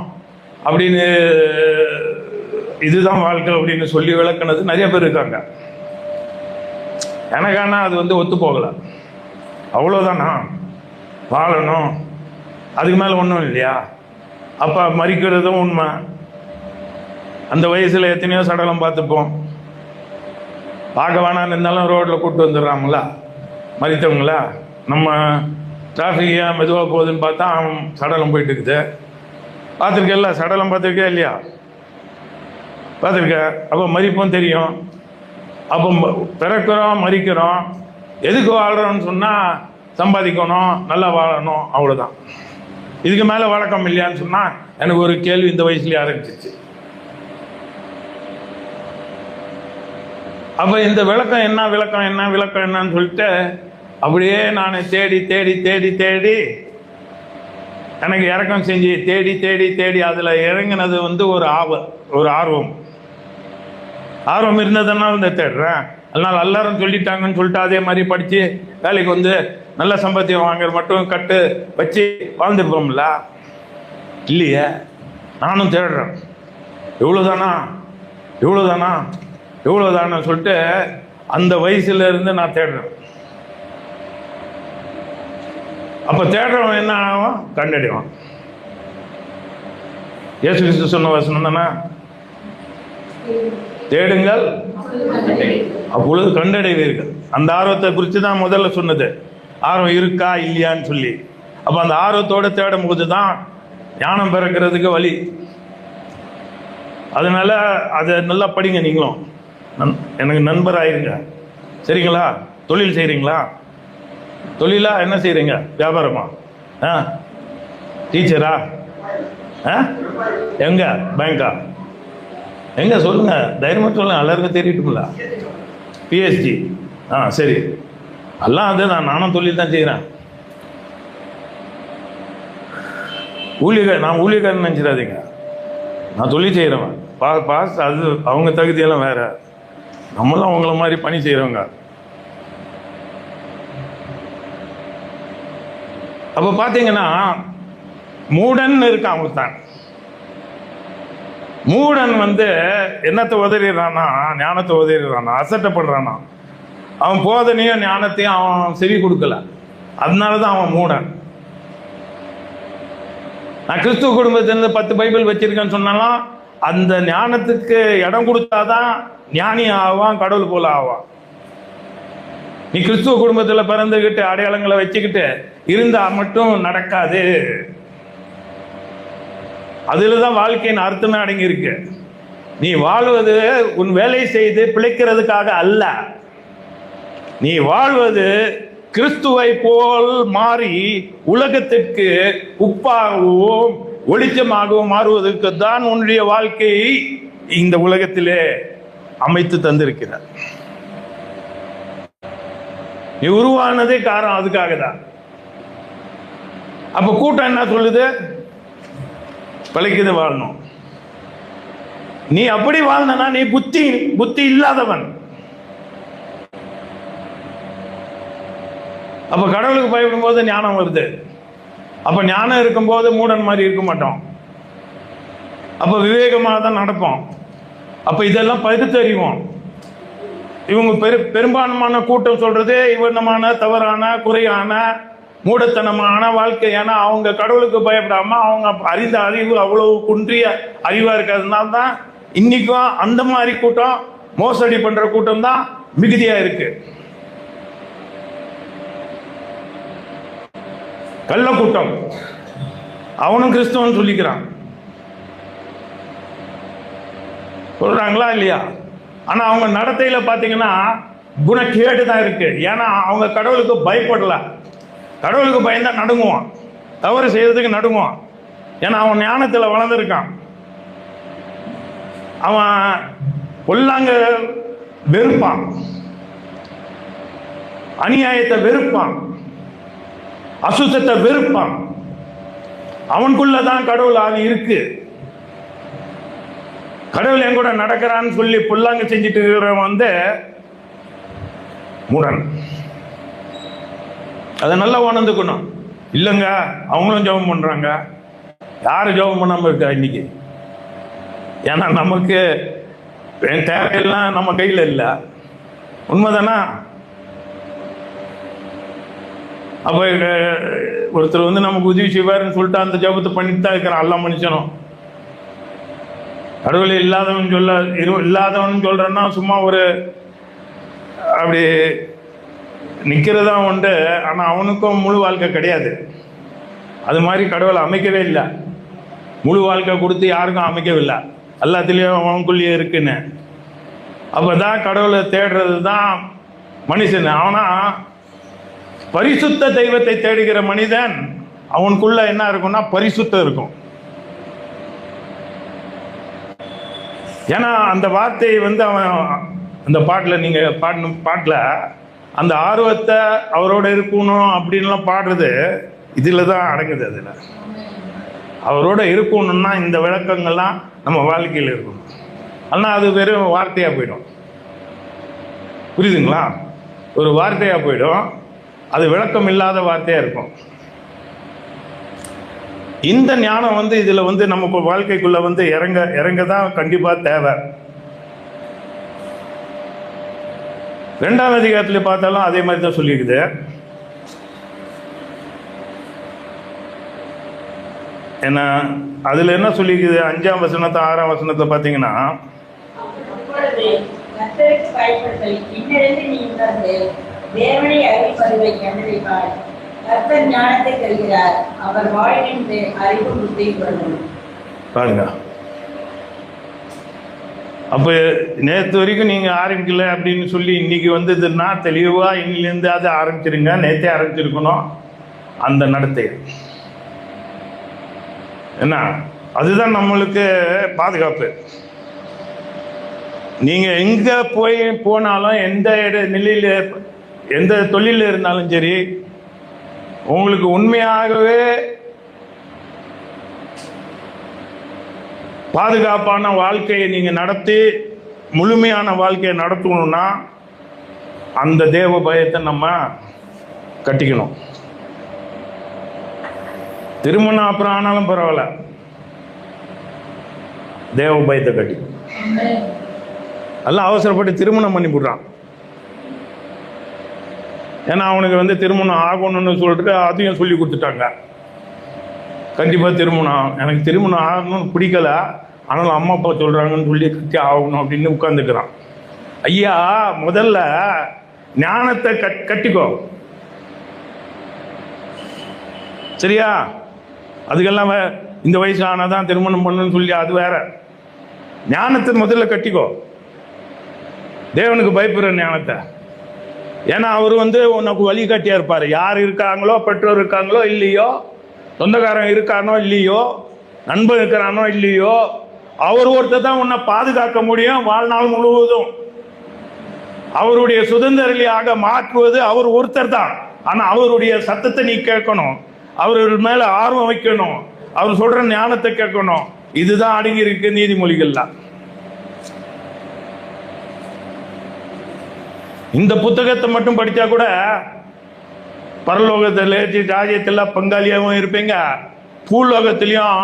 அப்படின்னு, இதுதான் வாழ்க்கை அப்படின்னு சொல்லி விளக்குனது நிறைய பேர் இருக்காங்க. எனக்கான அது ஒத்து போகலை. அவ்வளோதானா வாழணும், அதுக்கு மேலே ஒன்றும் இல்லையா? அப்போ மறிக்கிறதும் உண்மை. அந்த வயசில் எத்தனையோ சடலம் பார்த்துப்போம். பார்க்க வேணான்னு இருந்தாலும் ரோட்டில் கூப்பிட்டு வந்துடுறாங்களா மறித்தவங்களா? நம்ம டிராஃபிக் ஏன் மெதுவாக போகுதுன்னு பார்த்தா அவன் சடலம் போயிட்டு இருக்குது. பார்த்துருக்கேல்ல, சடலம் பார்த்துருக்கே இல்லையா? பார்த்துருக்க. அப்போ மறிப்பும் தெரியும். அப்போ பிறக்கிறோம், மறிக்கிறோம். எதுக்கு வாழ்கிறோன்னு சொன்னால் சம்பாதிக்கணும், நல்லா வாழணும், அவ்வளோதான். இதுக்கு மேலே வழக்கம் இல்லையான்னு சொன்னால் எனக்கு ஒரு கேள்வி இந்த வயசுலேயே ஆரம்பிச்சிச்சு. அப்போ இந்த விளக்கம் என்னன்னு சொல்லிட்டு அப்படியே நான் தேடி தேடி தேடி தேடி எனக்கு இறக்கம் செஞ்சு தேடி தேடி தேடி அதில் இறங்கினது ஒரு ஆர்வம் இருந்ததுனால தேடுறேன். அதனால் எல்லாரும் சொல்லிட்டாங்கன்னு சொல்லிட்டு அதே மாதிரி படித்து வேலைக்கு நல்ல சம்பாத்தியம் வாங்குற மட்டும் கட்டு வச்சு வாழ்ந்துருப்போம்ல. இல்லையே, நானும் தேடுறேன். எவ்வளோதானா சொல்லிட்டு அந்த வயசுல இருந்து நான் தேடுறேன். அப்போ தேடுறவன் என்ன ஆகும்? கண்டடைவான். இயேசு கிறிஸ்து சொன்ன வசனம் தானே, தேடுங்கள் அப்பொழுது கண்டடைவீர்கள். அந்த ஆர்வத்தை குறித்து தான் முதல்ல சொன்னது. ஆர்வம் இருக்கா இல்லையான்னு சொல்லி. அப்போ அந்த ஆர்வத்தோடு தேடும் போது தான் ஞானம் பிறக்கிறதுக்கு வழி. அதனால அதை நல்லா படிங்க. நீங்களும் எனக்கு நண்பர் ஆயிருங்க, சரிங்களா? தொழில் செய்கிறீங்களா? தொழிலா என்ன செய்கிறீங்க? வியாபாரமா? டீச்சரா? எங்க பேங்கா? எங்க சொல்லுங்க, தைரியமாக சொல்லுங்க, எல்லாருக்கும் தெரியட்டுங்களா? பிஎஸ்டி. சரி, எல்லாம் அதுதான். நானும் தொழில் தான் செய்கிறேன். நான் ஊழியக்காரன் நினச்சிடாதீங்க. நான் தொழில் செய்கிறவன். பாஸ் அது அவங்க தகுதியெல்லாம் வேற. நம்மளும் அவங்கள மாதிரி பணி செய்கிறவங்க. அப்போ பார்த்தீங்கன்னா மூடன் இருக்கான். அவங்களுக்கு தான் மூடன் என்னத்தை உதறிடுறானா? ஞானத்தை உதறிடுறானா, அசட்டை பண்ணுறானா. அவன் போதனையும் ஞானத்தையும் அவன் செவி கொடுக்கல. அதனால தான் அவன் மூடன். நான் கிறிஸ்துவ குடும்பத்திலிருந்து 10 பைபிள் வச்சிருக்கேன்னு சொன்னாலும் அந்த ஞானத்துக்கு இடம் கொடுத்தாதான் ஞானி ஆவான், கடவுள் போல ஆவான். நீ கிறிஸ்துவ குடும்பத்தில் பிறந்துக்கிட்டு அடையாளங்களை வச்சுக்கிட்டு இருந்தா மட்டும் நடக்காது. அதுல தான் வாழ்க்கையின் அர்த்தமே அடங்கி இருக்கு. நீ வாழ்வது உன் வேலை செய்து பிழைக்கிறதுக்காக அல்ல. நீ வாழ்வது கிறிஸ்துவை போல் மாறி உலகத்திற்கு உப்பாகவும் வெளிச்சமாகவும் மாறுவதற்கு தான் உன்னுடைய வாழ்க்கையை இந்த உலகத்திலே அமைத்து தந்திருக்கிறார். நீ உருவானதே காரணம் அதுக்காக தான். அப்ப கூட்டம் என்ன சொல்லுது? பிழைக்குது, வாழணும். நீ அப்படி வாழ்ந்தனா நீ புத்தி இல்லாதவன். அப்ப கடவுளுக்கு பயப்படும் போது ஞானம் வருது. அப்ப ஞானம் இருக்கும்போது மூடன் மாதிரி இருக்க மாட்டோம். அப்ப விவேகமாக தான் நடப்போம். அப்ப இதெல்லாம் பகுத்தறிவோம். இவங்க பெரும்பான்மையான கூட்டம் சொல்றது இவனமான தவறான குறையான மூடத்தனமான வாழ்க்கை. ஏன்னா அவங்க கடவுளுக்கு பயப்படாம அவங்க அறிந்த அறிவு அவ்வளவு குன்றிய அறிவா இருக்கிறதுனால தான் இன்னைக்கும் அந்த மாதிரி கூட்டம், மோசடி பண்ற கூட்டம் தான் மிகுதியா இருக்கு. கள்ள கூட்டம், அவனும் கிறிஸ்தவன் சொல்லிக்கிறான், சொல்றாங்களா இல்லையா? ஆனா அவங்க நடத்தையில பாத்தீங்கன்னா குணக்கேடு தான் இருக்கு. ஏன்னா அவங்க கடவுளுக்கு பயப்படல. கடவுளுக்கு பயந்தா நடுங்குவான், தவறு செய்யறதுக்கு நடுங்குவான். ஏன்னா அவன் ஞானத்துல வளர்ந்துருக்கான். அவன் பொல்லாங்க வெறுப்பான், அநியாயத்தை வெறுப்பான், அசுத்தத்தை வெறுப்பான். அவனுக்குள்ளதான் கடவுள் ஆவி இருக்கு. கடவுள் என் கூட நடக்கிறான்னு சொல்லி புல்லாங்க செஞ்சுட்டு இருக்கிறவன் வந்து மூடன். அதை நல்லா உணர்ந்துக்கணும். இல்லைங்க, அவங்களும் ஜெபம் பண்றாங்க. யாரு ஜெபம் பண்ணாம இருக்கா இன்னைக்கு? ஏன்னா நமக்கு தேவையெல்லாம் நம்ம கையில் இல்லை. உண்மைதானா? அப்ப ஒருத்தர் வந்து நமக்கு உதவி செய்வாருன்னு சொல்லிட்டு அந்த ஜெபத்தை பண்ணிட்டு தான் இருக்கிறான் எல்லா மனுஷனும். கடவுள் இல்லாதவன் இல்லாதவன் சொல்றேன்னா சும்மா ஒரு அப்படி நிக்கிறதா உண்டு. ஆனா அவனுக்கும் முழு வாழ்க்கை கிடையாது. அது மாதிரி கடவுளை அமைக்கவே இல்லை. முழு வாழ்க்கை கொடுத்து யாருக்கும் அமைக்கவில்லை. எல்லாத்துலேயும் அவனுக்குள்ளேயே இருக்குன்னு. அப்பதான் கடவுளை தேடுறது தான் மனுஷன். அவனா பரிசுத்த தெய்வத்தை தேடுகிற மனிதன் அவனுக்குள்ள என்ன இருக்கும்னா பரிசுத்தம் இருக்கும். ஏன்னா அந்த வார்த்தையை வந்து அவன் அந்த பாட்டில் நீங்க பாட்டில் அந்த ஆர்வத்தை அவரோட இருக்கணும் அப்படின்லாம் பாடுறது இதுல தான் அடங்குது. அதுல அவரோட இருக்கணும்னா இந்த விளக்கங்கள்லாம் நம்ம வாழ்க்கையில் இருக்கணும். ஆனால் அது வெறும் வார்த்தையா போயிடும். புரியுதுங்களா? ஒரு வார்த்தையா போயிடும். அது விளக்கம் இல்லாத வார்த்தையா இருக்கும். இந்த ஞானம் வந்து இதுல வந்து நமக்கு வாழ்க்கைக்குள்ள வந்து இறங்க தான் கண்டிப்பா தேவை. 2ஆம் அதிகாரத்துல பார்த்தாலும் அதே மாதிரி தான் சொல்லியிருக்குது. ஏன்னா அதுல என்ன சொல்லியிருக்குது? 5ஆம் வசனத்தை 6ஆம் வசனத்தை பார்த்தீங்கன்னா தேவனை அறிவிப்பதை கண்டறிவார். கர்த்தர் ஞானத்தை தருகிறார். அவர் வாழ்வின் அறிவு புத்தி கொள்ளும். பாருங்க. அப்ப நேற்று வரைக்கும் நீங்க ஆரம்பிக்கல அப்படின்னு சொல்லி இன்னைக்கு வந்ததுன்னா தெளிவா இன்னிலிருந்து அதை ஆரம்பிச்சிருங்க. நேற்றே ஆரம்பிச்சிருக்கணும் அந்த நடத்தை. என்ன, அதுதான் நம்மளுக்கு பாதுகாப்பு. நீங்க எங்க போனாலும் எந்த நிலையில எந்த தொழில இருந்தாலும் சரி, உங்களுக்கு உண்மையாகவே பாதுகாப்பான வாழ்க்கையை நீங்க நடத்தி முழுமையான வாழ்க்கையை நடத்தணும்னா அந்த தேவ பயத்தை நம்ம கட்டிக்கணும். திருமணம் அப்புறம் ஆனாலும் பரவாயில்ல, தேவ பயத்தை கட்டிக்கணும். எல்லாம் அவசரப்பட்டு திருமணம் பண்ணி போடுறான். ஏன்னா அவனுக்கு வந்து திருமணம் ஆகணும்னு சொல்லிட்டு அதையும் சொல்லி கொடுத்துட்டாங்க. கண்டிப்பாக திருமணம், எனக்கு திருமணம் ஆகணும்னு பிடிக்கல, ஆனாலும் அம்மா அப்பா சொல்கிறாங்கன்னு சொல்லி கட்டி ஆகணும் அப்படின்னு உட்காந்துக்கிறான். ஐயா, முதல்ல ஞானத்தை கட்டிக்கோ, சரியா? அதுக்கெல்லாம் இந்த வயசு ஆனாதான் திருமணம் பண்ணணும்னு சொல்லி அது வேற. ஞானத்தை முதல்ல கட்டிக்கோ, தேவனுக்கு பயப்படுற ஞானத்தை. ஏன்னா அவர் வந்து உனக்கு வழிகாட்டியா இருப்பாரு. யார் இருக்காங்களோ, பெற்றோர் இருக்காங்களோ இல்லையோ, சொந்தக்காரன் இருக்கானோ இல்லையோ, நண்பன் இருக்கிறானோ இல்லையோ, அவர் ஒருத்தர் தான் உன்னை பாதுகாக்க முடியும் வாழ்நாள் முழுவதும். அவருடைய சுதந்திரியாக மாற்றுவது அவர் ஒருத்தர் தான். ஆனா அவருடைய சத்தத்தை நீ கேட்கணும். அவர் மேல ஆர்வம் வைக்கணும், அவர் சொல்ற ஞானத்தை கேட்கணும். இதுதான் அடங்கி இருக்கு நீதிமொழிகள்ல. இந்த புத்தகத்தை மட்டும் படிச்சா கூட பரலோகத்தில் ராஜ்யத்தில் பங்காளியாகவும் இருப்பீங்க, பூலோகத்திலையும்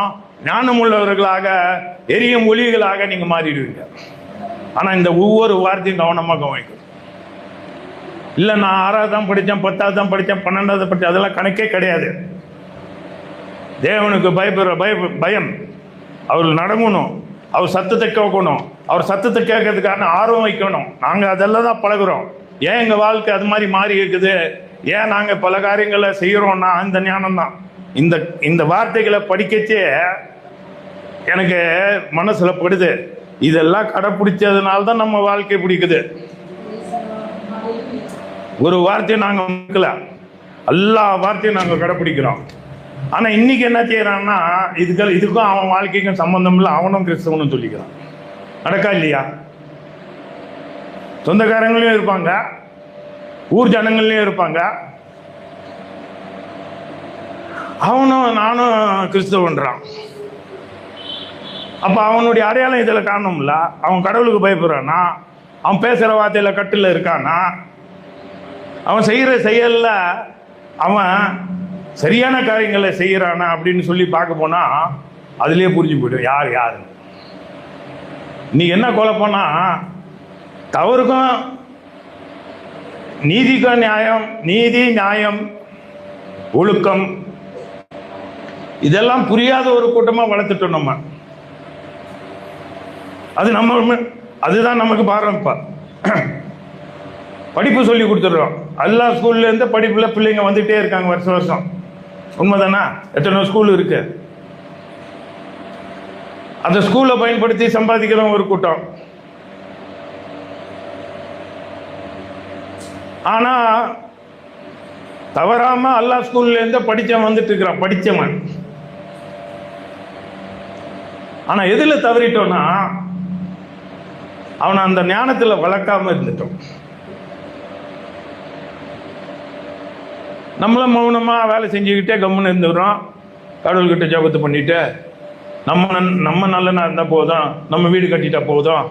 ஞானமுள்ளவர்களாக எரியும் ஒளிகளாக நீங்க மாறிடுவீங்க. ஆனா இந்த ஒவ்வொரு வார்த்தையும் கவனமாக கவனிக்கும். இல்லை நான் 6வது தான் படித்தேன், 10வது தான் படித்தேன், 12வது படித்தேன், அதெல்லாம் கணக்கே கிடையாது. தேவனுக்கு பயப்படுற பயம், அவர் நடங்கணும், அவர் சத்தத்தை கேட்கணும், அவர் சத்தத்தை கேட்கறதுக்கான ஆர்வம் வைக்கணும். நாங்கள் அதெல்லாம் தான் பழகுறோம். ஏன் எங்கள் வாழ்க்கை அது மாதிரி மாறி இருக்குது, ஏன் நாங்கள் பல காரியங்களை செய்கிறோம்னா அந்த ஞானம் தான். இந்த வார்த்தைகளை படிக்கச்சே எனக்கு மனசில் படுது. இதெல்லாம் கடைப்பிடிச்சதுனால தான் நம்ம வாழ்க்கை பிடிக்குது. ஒரு வார்த்தையை நாங்கள் வைக்கல, எல்லா வார்த்தையும் நாங்கள் கடைப்பிடிக்கிறோம். ஆனால் இன்னைக்கு என்ன செய்யறான்னா இதுக்கும் அவன் வாழ்க்கைக்கும் சம்பந்தம் இல்லை, அவனும் கிறிஸ்தவனும் சொல்லிக்கிறான். நடக்கா இல்லையா? சொந்தக்காரங்களையும் இருப்பாங்க, ஊர் ஜனங்கள்லையும் இருப்பாங்க. அவனும் நானும் கிறிஸ்தவன்றான். அப்போ அவனுடைய அடையாளம் இதில் காரணம்ல. அவன் கடவுளுக்கு பயப்படுறானா, அவன் பேசுகிற வார்த்தையில் கட்டில் இருக்கானா, அவன் செய்கிற செயலில் அவன் சரியான காரியங்களை செய்கிறானா அப்படின்னு சொல்லி பார்க்க போனால் அதுலேயே புரிஞ்சு போய்டும் யார் யார். நீ என்ன குழப்பம்னா, தவறுக்கும் நீதிக்கும் நியாயம், நீதி நியாயம் ஒழுக்கம் இதெல்லாம் புரியாத ஒரு கூட்டமாக வளர்த்துட்டோம் நம்ம. அதுதான் நமக்கு பாரம். இப்போ படிப்பு சொல்லி கொடுத்துட்றோம். எல்லா ஸ்கூல்லேருந்து படிப்பில் பிள்ளைங்க வந்துகிட்டே இருக்காங்க வருஷம் வருஷம். உண்மைதானா? எத்தனை ஸ்கூல் இருக்கு. அந்த ஸ்கூலை பயன்படுத்தி சம்பாதிக்கிற ஒரு கூட்டம். ஆனா தவறாம எல்லா ஸ்கூல்லேருந்து படிச்சவன் வந்துட்டு இருக்கிறான், படிச்சவன். ஆனா எதுல தவறிட்டோம்னா, அவனை அந்த ஞானத்துல வளர்க்காம இருந்துட்டோம். நம்மளும் மௌனமாக வேலை செஞ்சுக்கிட்டே கம்முன்னு இருந்துடுறோம். கடவுள்கிட்ட ஜபத்தை பண்ணிட்டு நம்ம நல்லனா இருந்தால் போதும், நம்ம வீடு கட்டிட்டா போதும்,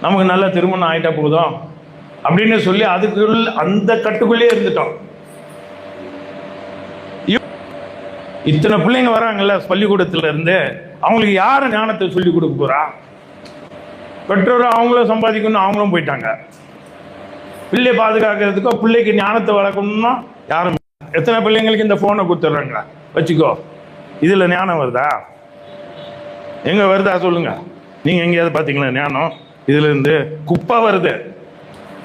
நமக்கு நல்ல திருமணம் ஆகிட்டா போதும் அப்படின்னு சொல்லி அதுக்குள்ள அந்த கட்டுக்குள்ளே இருந்துட்டோம். இத்தனை பிள்ளைங்க வராங்கல்ல பள்ளிக்கூடத்துல இருந்து, அவங்களுக்கு யாரை ஞானத்தை சொல்லி கொடுக்க போறா? பெற்றோரும் அவங்களும் சம்பாதிக்கணும், அவங்களும் போயிட்டாங்க. பிள்ளை பாதுகாக்கிறதுக்கோ பிள்ளைக்கு ஞானத்தை வளர்க்கணும்னா யாரும். எத்தனை பிள்ளைங்களுக்கு இந்த போனை கொடுத்துட்றாங்க, வச்சுக்கோ, இதுல ஞானம் வருதா? எங்க வருதா சொல்லுங்க. நீங்க எங்கேயாவது பாத்தீங்களா ஞானம்? இதுல இருந்து குப்பை வருது,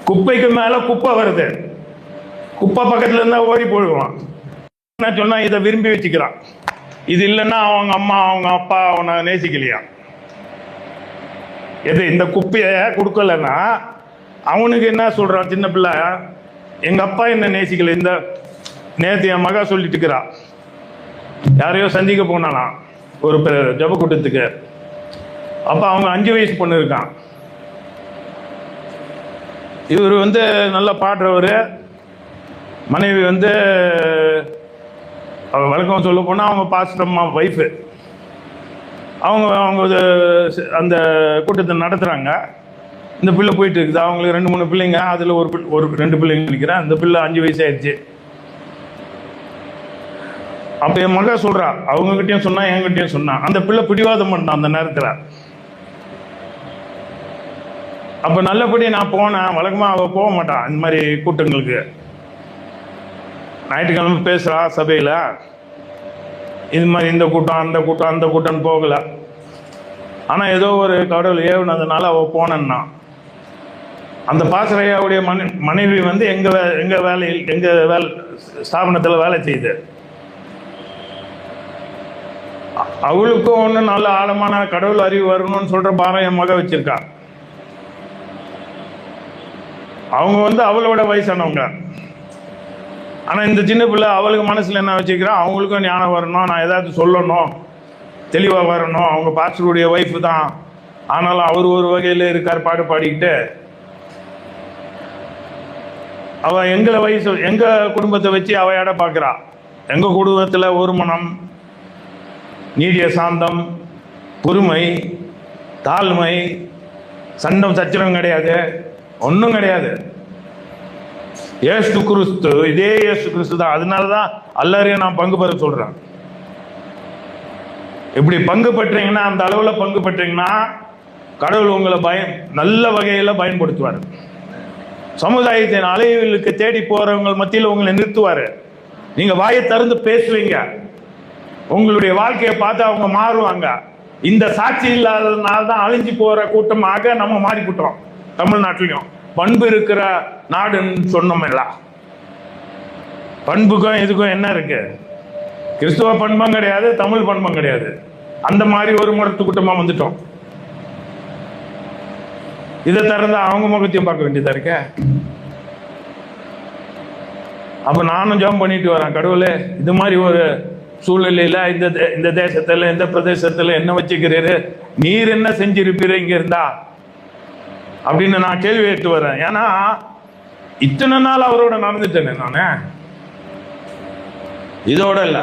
குப்பைக்கு மேல குப்பை வருது. குப்பை பக்கத்துல இருந்தா ஓடி போடுவான். என்ன சொன்னா இதை விரும்பி வச்சுக்கிறான். இது இல்லைன்னா அவங்க அம்மா அவங்க அப்பா அவனை நேசிக்கலையா? எது இந்த குப்பைய கொடுக்கலன்னா அவனுக்கு என்ன சொல்றான் சின்ன பிள்ளை, எங்க அப்பா என்ன நேசிக்கல. இந்த நேத்து என் மகா சொல்லிட்டு இருக்கிறா, யாரையோ சந்திக்க போனானா ஒரு ஜப கூட்டத்துக்கு. அப்ப அவங்க 5 வயசு பொண்ணு இருக்கான். இவர் நல்லா பாடுறவர், மனைவி வழக்கம் சொல்ல போனால் அவங்க பாஸ்டர் அம்மா ஒய்ஃபு. அவங்க அந்த கூட்டத்தை நடத்துகிறாங்க. இந்த பிள்ளை போயிட்டு இருக்குது. அவங்களுக்கு 2-3 பிள்ளைங்க, அதில் ஒரு 2 பிள்ளைங்க நினைக்கிறேன். அந்த பிள்ளை 5 வயசு ஆயிடுச்சு. அப்போ என் மக சொல்கிறா, அவங்ககிட்டயும் சொன்னா என்கிட்டயும் சொன்னா. அந்த பிள்ளை பிடிவாதம் பண்ணான் அந்த நேரத்தில். அப்போ நல்லபடி நான் போனேன். வழக்கமாக அவள் போக மாட்டான் இந்த மாதிரி கூட்டங்களுக்கு. ஞாயிற்றுக்கிழமை பேசுகிறா சபையில், இது மாதிரி இந்த கூட்டம் அந்த கூட்டம் அந்த கூட்டம்னு போகலை. ஆனால் ஏதோ ஒரு கடவுள் ஏவுனதுனால அவள் போனேன்னா, அந்த பாசறையாவுடைய மனைவி எங்கள் வேலையில் எங்கள் ஸ்தாபனத்தில் வேலை செய்யுது. அவளுக்கும் ஒன்று நல்ல ஆழமான கடவுள் அறிவு வரணும்னு சொல்கிற பாரம் என் மக வச்சிருக்கா. அவங்க அவளோட வயசானவங்க. ஆனால் இந்த சின்ன பிள்ளை அவளுக்கு மனசில் என்ன வச்சுக்கிறா, அவங்களுக்கும் ஞானம் வரணும், நான் ஏதாவது சொல்லணும், தெளிவாக வரணும். அவங்க பாஸ்டருடைய ஒய்ஃபு தான், ஆனாலும் அவர் ஒரு வகையில் இருக்கார் பாட்டு பாடிக்கிட்டு. அவள் எங்களை வயசு எங்கள் குடும்பத்தை வச்சு அவள் இடம் பார்க்குறா. எங்கள் குடும்பத்தில் ஒரு மனம், நீடிய சாந்தம், பொறுமை, தாழ்மை, சண்டம் சச்சரவும் கிடையாது, ஒன்றும் கிடையாது. ஏசு கிறிஸ்து, இதே ஏசு கிறிஸ்து தான். அதனால தான் எல்லாரையும் நான் பங்கு பெற சொல்கிறேன். இப்படி பங்கு பெற்றீங்கன்னா, அந்த அளவில் பங்கு பெற்றீங்கன்னா கடவுள் உங்களை நல்ல வகையில் பயன்படுத்துவார். சமுதாயத்தின் அலைவுகளுக்கு தேடி போறவங்க மத்தியில் உங்களை நிறுத்துவார். நீங்க வாயை திறந்து பேசுவீங்க, உங்களுடைய வாழ்க்கையை பார்த்து அவங்க மாறுவாங்க. இந்த சாட்சி இல்லாததுனால தான் அழிஞ்சு போற கூட்டமாக நம்ம மாறிக்கிட்டோம். தமிழ்நாட்டிலையும் பண்பு இருக்கிற நாடுன்னு சொன்னோம்ல, பண்புக்கும் இதுக்கும் என்ன இருக்கு? கிறிஸ்துவ பண்பும் கிடையாது, தமிழ் பண்பும் கிடையாது. அந்த மாதிரி ஒரு முடத்து கூட்டமா வந்துட்டோம். இதை திறந்து அவங்க முகத்தையும் பார்க்க வேண்டியதா இருக்க. அப்ப நானும் ஜெபம் பண்ணிட்டு வரேன், கடவுளே இது மாதிரி ஒரு சூழ்நிலையில இந்த தேசத்துல, இந்த பிரதேசத்துல என்ன வச்சுக்கிறீரு, நீர் என்ன செஞ்சிருப்பீரு இங்க இருந்தா அப்படின்னு நான் கேள்வி கேட்டு வரேன். ஏன்னா இத்தனை நாள் அவரோட நடந்துட்டேனே நானு. இதோட இல்ல,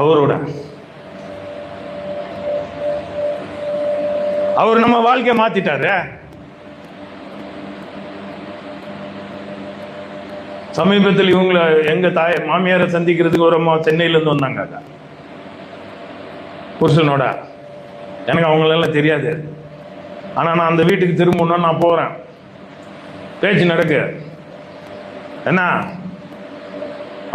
அவரோட. அவர் நம்ம வாழ்க்கையை மாத்திட்டாரு. சமீபத்தில் இவங்களை எங்க மாமியாரை சந்திக்கிறதுக்கு ஒரு அம்மா சென்னையில இருந்து வந்தாங்க புருஷனோட. எனக்கு அவங்களெல்லாம் தெரியாது. ஆனா நான் அந்த வீட்டுக்கு திரும்பணும்னு நான் போறேன். பேச்சு நடக்கு என்ன.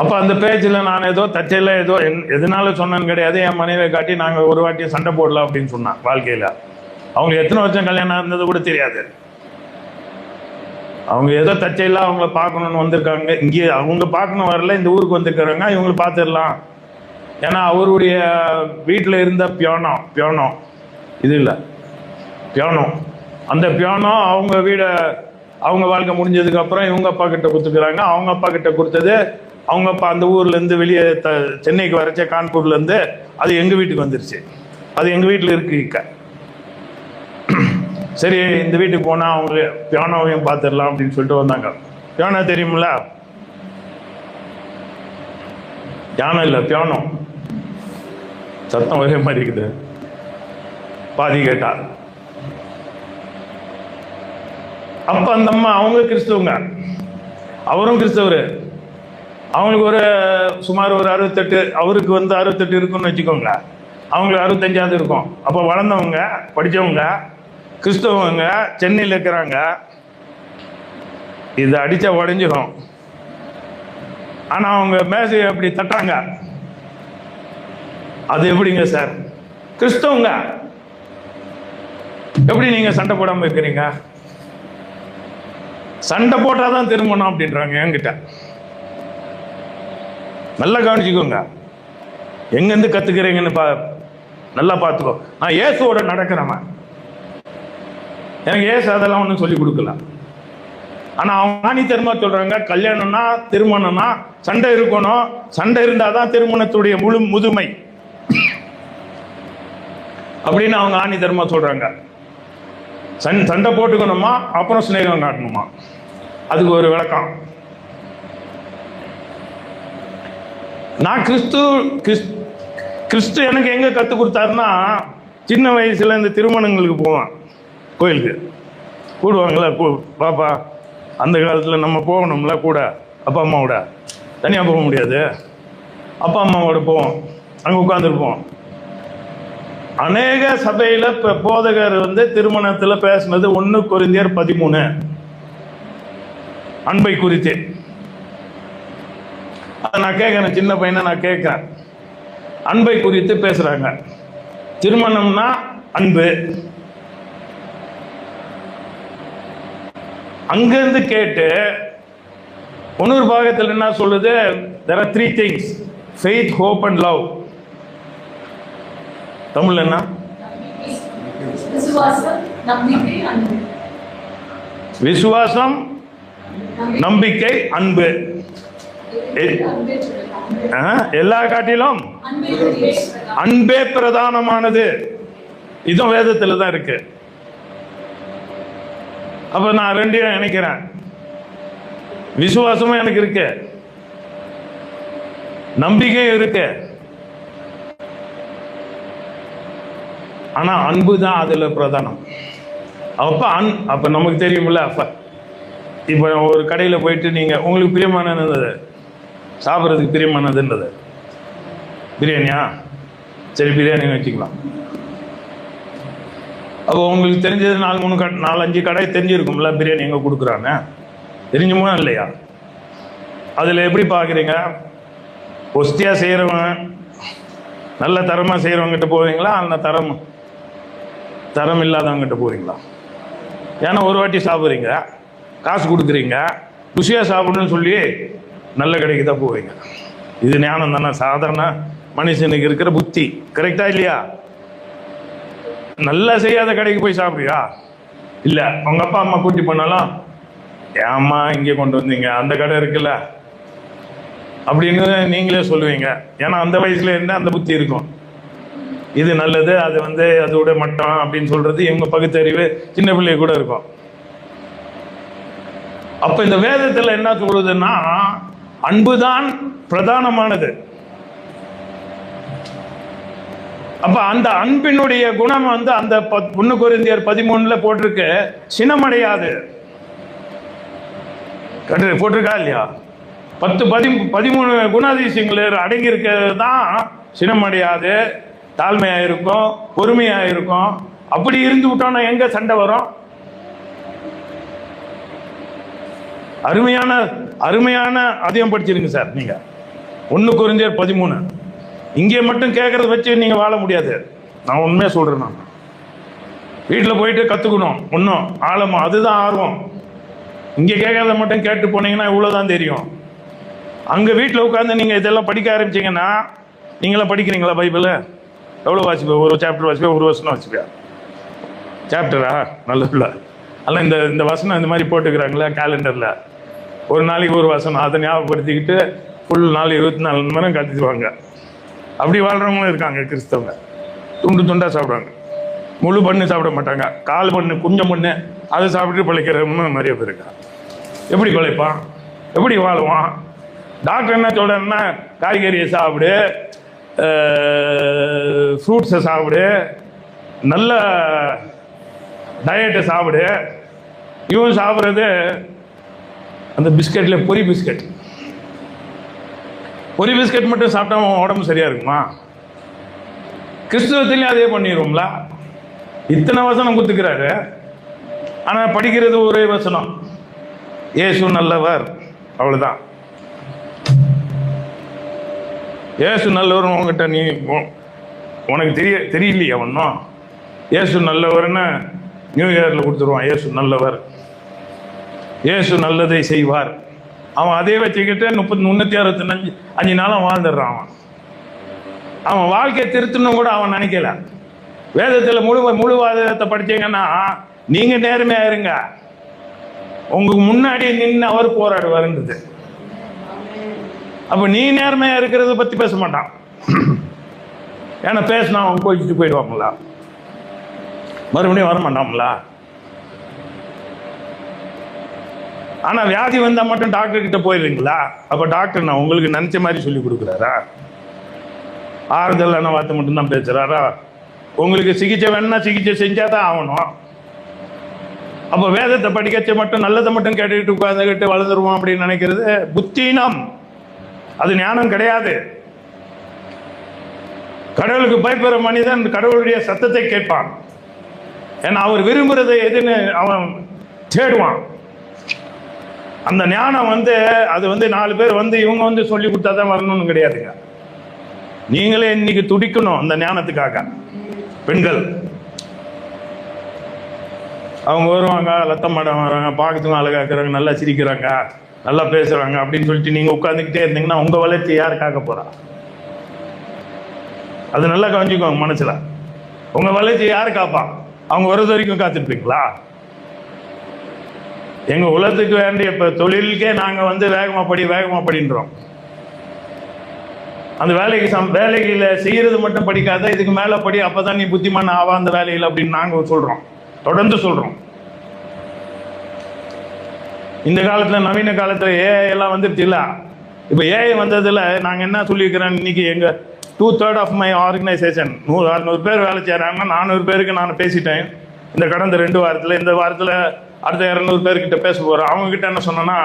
அப்ப அந்த பேச்சில் நான் ஏதோ தச்சையில் ஏதோ எதனால சொன்னேன்னு கிடையாது. என் மனைவியை காட்டி நாங்கள் ஒரு வாட்டி சண்டை போடலாம் அப்படின்னு சொன்னான். வாழ்க்கையில் அவங்களுக்கு எத்தனை வருஷம் கல்யாணம் இருந்தது கூட தெரியாது. அவங்க ஏதோ தச்சையில் அவங்கள பார்க்கணுன்னு வந்திருக்காங்க. இங்கே அவங்க பார்க்கணும் வரல, இந்த ஊருக்கு வந்திருக்கிறாங்க. இவங்களை பார்த்துடலாம். ஏன்னா அவருடைய வீட்டில் இருந்த பியானோ இது இல்லை, பியானோ, அந்த பியானோ அவங்க வீடை அவங்க வாழ்க்கை முடிஞ்சதுக்கு அப்புறம் இவங்க அப்பா கிட்ட கொடுத்துக்கிறாங்க. அவங்க அப்பா கிட்ட கொடுத்தது அவங்க அப்பா அந்த ஊர்ல இருந்து வெளியே சென்னைக்கு வரச்ச கான்பூர்ல இருந்து அது எங்க வீட்டுக்கு வந்துருச்சு. அது எங்க வீட்டில் இருக்கு. சரி, இந்த வீட்டுக்கு போனா அவங்க பியானோவையும் பார்த்துடலாம் அப்படின்னு சொல்லிட்டு வந்தாங்க. பியானோ தெரியுமில்ல? பியானோ இல்லை, பியானோ. சத்தம் ஒரே மாதிரி இருக்குது. பாதி கேட்டா. அப்ப அந்த அம்மா அவங்க கிறிஸ்தவங்க, அவரும் கிறிஸ்தவரு. அவங்களுக்கு ஒரு சுமார் ஒரு 68, அவருக்கு 68 இருக்குன்னு வச்சுக்கோங்க. அவங்களுக்கு 65 இருக்கும். அப்போ வளர்ந்தவங்க, படித்தவங்க, கிறிஸ்தவங்க, சென்னையில் இருக்கிறாங்க. இது அடித்தா உடஞ்சிடும். ஆனால் அவங்க மேசையை அப்படி தட்டாங்க. அது எப்படிங்க சார்? கிறிஸ்தவங்க எப்படி நீங்கள் சண்டை போடாமல் இருக்கிறீங்க? சண்டை போட்டாதான் திரும்பணும் அப்படின்றாங்க என்கிட்ட. நல்லா கவனிச்சுக்கோங்க, எங்கேருந்து கற்றுக்கிறீங்கன்னு நல்லா பார்த்துக்கோ. நான் இயேசுவோட நடக்கிறவன். எனக்கு இயேசு அதெல்லாம் ஒன்றும் சொல்லி கொடுக்கல. ஆனால் அவங்க ஆணித்தரமா சொல்கிறாங்க, கல்யாணம்னா திருமணம்னா சண்டை இருக்கணும், சண்டை இருந்தால் தான் திருமணத்துடைய முதுமை அப்படின்னு அவங்க ஆணித்தரமா சொல்கிறாங்க. சண்டை போட்டுக்கணுமா, அப்புறம் ஸ்நேகம் காட்டணுமா, அதுக்கு ஒரு விளக்கம். நான் கிறிஸ்து எனக்கு எங்க கற்றுக் கொடுத்தாருன்னா, சின்ன வயசுல இந்த திருமணங்களுக்கு போவேன். கோயிலுக்கு கூடுவாங்களா, பாப்பா அந்த காலத்தில் நம்ம போகணும்ல கூட, அப்பா அம்மாவோட. தனியாக போக முடியாது, அப்பா அம்மாவோட போவோம். அங்கே உட்காந்துருப்போம். அநேக சபையில் இப்போ போதகர் திருமணத்தில் பேசுனது 1 கொரிந்தியர் 13 அன்பை குறித்து. அதை நான் கேட்குறேன், சின்ன பையனை நான் கேட்குறேன். அன்பை குறித்து பேசுகிறாங்க. திருமணம்னா அன்பு. அங்கிருந்து கேட்டு 1 பாகத்தில் என்ன சொல்லுது? there are 3 things: faith, hope and love. Tamil என்ன? விசுவாசம், நம்பிக்கை, அன்பு. எல்லா காட்டிலும் அன்பே பிரதானமானது. இதுவும் வேதத்தில் தான் இருக்கு. அப்ப நான் 2 நினைக்கிறேன். விசுவாசமும் எனக்கு இருக்கு, நம்பிக்கை இருக்கு, ஆனா அன்பு தான் அதுல பிரதானம். அப்ப நமக்கு தெரியுமில்ல, இப்ப ஒரு கடையில போயிட்டு நீங்க உங்களுக்கு பிரியமானது சாப்பிட்றதுக்கு பிரியமானதுன்றது பிரியாணியா, சரி பிரியாணி வச்சுக்கலாம். அப்போ உங்களுக்கு தெரிஞ்சது 4-5 கடை தெரிஞ்சிருக்கும்ல பிரியாணி எங்க கொடுக்குறாங்க, தெரிஞ்சுமா இல்லையா? அதுல எப்படி பாக்குறீங்க? ஒஸ்தியா செய்யறவன் நல்ல தரமா செய்யறவங்கிட்ட போவீங்களா, அந்த தரம் இல்லாதவங்கிட்ட போறீங்களா? ஏன்னா ஒரு வாட்டி சாப்பிட்றீங்க, காசு கொடுக்குறீங்க, ருசியா சாப்பிடணும்னு சொல்லி நல்ல கடைக்கு தான் போவீங்க. இது ஞானம் தானே? சாதாரண மனுஷனுக்கு இருக்கிற புத்தி. கரெக்டா இல்லையா? நல்லா செய்யாத கடைக்கு போய் சாப்பிடுறியா? இல்ல உங்க அப்பா அம்மா கூட்டி போனாலும் ஏம்மா இங்கே கொண்டு வந்தீங்க, அந்த கடை இருக்குல்ல அப்படின்னு நீங்களே சொல்லுவீங்க. ஏன்னா அந்த வயசுல இருந்து அந்த புத்தி இருக்கும். இது நல்லது, அது அதோட மட்டம் அப்படின்னு சொல்றது இவங்க பகுத்தறிவு சின்ன பிள்ளை கூட இருக்கும். அப்ப இந்த வேதத்துல என்ன சொல்றதுன்னா, அன்புதான் பிரதானமானது. அப்ப அந்த அன்பினுடைய குணம் அந்த 1 கொரிந்தியர் 13 போட்டிருக்கு, சினமடையாது. போட்டிருக்கா இல்லையா? 10-13 குணாதிசயங்கள் அடங்கி இருக்கிறது தான் சினமடையாது, தாழ்மையா இருக்கும், பொறுமையா இருக்கும். அப்படி இருந்து விட்டோம்னா எங்க சண்டை வரும்? அருமையான அதையும் படிச்சிருங்க சார். நீங்க 1 கொரிந்தியர் 13 இங்கே மட்டும் கேட்கறத வச்சு நீங்க வாழ முடியாது. நான் உண்மையா சொல்றேன். நான் வீட்டில் போயிட்டு கத்துக்கணும் இன்னும் ஆழமா, அதுதான் ஆர்வம். இங்க கேட்கறத மட்டும் கேட்டு போனீங்கன்னா இவ்வளவுதான் தெரியும். அங்க வீட்டில் உட்காந்து நீங்க இதெல்லாம் படிக்க ஆரம்பிச்சீங்கன்னா, நீங்களாம் படிக்கிறீங்களா பைபிள்? எவ்வளோ வாசிப்பா? ஒரு சாப்டர் வாசிப்பா, ஒரு வசனம் வாசிப்பா? சாப்டரா? நல்ல அல்ல, இந்த வசனம் இந்த மாதிரி போட்டுக்கிறாங்களா கேலண்டர்ல, ஒரு நாளைக்கு ஒரு வசனம், அதை ஞாபகப்படுத்திக்கிட்டு ஃபுல் நாள் 24 மணி நேரம் கற்றுக்குவாங்க. அப்படி வாழ்றவங்களும் இருக்காங்க. கிறிஸ்தவங்க துண்டா சாப்பிடுவாங்க, முழு பண்ணு சாப்பிட மாட்டாங்க, கால் பண்ணு கொஞ்சம் பண்ணு அதை சாப்பிட்டு பிழைக்கிறவங்க நிறைய பேர் இருக்கா. எப்படி பிழைப்பான்? எப்படி வாழுவான்? டாக்டர் என்ன சொல்றேன்னா, காய்கறியை சாப்பிடு, ஃப்ரூட்ஸை சாப்பிடு, நல்ல டயட்டை சாப்பிடு. இவன் சாப்பிட்றது அந்த பிஸ்கட்ல பொரி பிஸ்கட் மட்டும் சாப்பிட்டா உடம்பு சரியா இருக்குமா? கிறிஸ்தவத்திலையும் அதே பண்ணிடுவோம்ல. இத்தனை வசனம் குத்துக்கிறாரு, ஆனா படிக்கிறது ஒரே வசனம், இயேசு நல்லவர், அவ்வளவுதான். இயேசு நல்லவர் உங்ககிட்ட உனக்கு தெரியலையா ஒன்றும்? இயேசு நல்லவர்னு நியூ இயர்ல கொடுத்துருவான். இயேசு நல்லவர், இயேசு நல்லதை செய்வார். அவன் அதே வச்சுக்கிட்டு 365 நாளும் வாழ்ந்துடுறான். அவன் வாழ்க்கையை திருத்தணும் கூட அவன் நினைக்கல. வேதத்தில் முழு வாதத்தை படிச்சீங்கன்னா, நீங்க நேர்மையா இருங்க, உங்களுக்கு முன்னாடி நின்று அவர் போராடுவாருன்றது. அப்ப நீ நேர்மையா இருக்கிறத பத்தி பேச மாட்டான். ஏன்னா பேசினா அவங்க கோச்சிட்டு போயிடுவாங்களா, மறுபடியும் வர மாட்டாங்களா? ஆனா வியாதி வந்தா மட்டும் டாக்டர் கிட்ட போயிடுறீங்களா? அப்ப டாக்டர் நான் உங்களுக்கு நினைச்ச மாதிரி சொல்லி கொடுக்குறாரா? ஆறுதலான வார்த்தை மட்டும் தான் பேசுறாரா? உங்களுக்கு சிகிச்சை வேணும்னா சிகிச்சை செஞ்சாதான் ஆகணும். அப்ப வேதத்தை படிக்கச்ச மட்டும் நல்லதை மட்டும் கேட்டுக்கிட்டு உட்கார்ந்துக்கிட்டு வளர்ந்துருவோம் அப்படின்னு நினைக்கிறது புத்தீனம், அது ஞானம் கிடையாது. கடவுளுக்கு பயப்படுற மனிதன் கடவுளுடைய சத்தத்தை கேட்பான். ஏன்னா அவர் விரும்புறதை எதுன்னு அவன் தேடுவான். அந்த ஞானம் அது 4 பேர் இவங்க சொல்லி கொடுத்தாதான் வரணும்னு கிடையாதுங்க. நீங்களே இன்னைக்கு துடிக்கணும் அந்த ஞானத்துக்காக. பெண்கள் அவங்க வருவாங்க, லத்தம் மாடம் வராங்க, பார்க்கறதுக்கும் அழகா இருக்கிறாங்க, நல்லா சிரிக்கிறாங்க, நல்லா பேசுறாங்க அப்படின்னு சொல்லிட்டு நீங்க உட்காந்துக்கிட்டே இருந்தீங்கன்னா உங்க வளர்ச்சி யார் காக்க போறா? அது நல்லா கவனிச்சுக்கோங்க மனசுல. உங்க வளர்ச்சி யாரு காப்பா? அவங்க வர்றது வரைக்கும் காத்துருப்பீங்களா? எங்க உலகத்துக்கு வேண்டிய இப்ப தொழிலுக்கே நாங்க வேகமா படின்றோம். அந்த வேலைகளை செய்யறது மட்டும் படிக்காத, இதுக்கு மேல படி, அப்பதான் நீ புத்திமான ஆவா அந்த வேலையில் அப்படின்னு நாங்க சொல்றோம், தொடர்ந்து சொல்றோம். இந்த காலத்துல நவீன காலத்துல எல்லாம் வந்துருச்சு இல்ல, இப்போ ஏஐ வந்ததில் நாங்கள் என்ன சொல்லியிருக்கிறோம், இன்னைக்கு எங்கள் 2/3 ஆஃப் மை ஆர்கனைசேஷன் 100-600 பேர் வேலை செய்கிறாங்கன்னா 400 பேருக்கு நான் பேசிட்டேன் இந்த கடந்த 2 வாரத்தில். இந்த வாரத்தில் அடுத்த 200 பேர்கிட்ட பேச போகிறோம். அவங்கக்கிட்ட என்ன சொன்னேன்னா,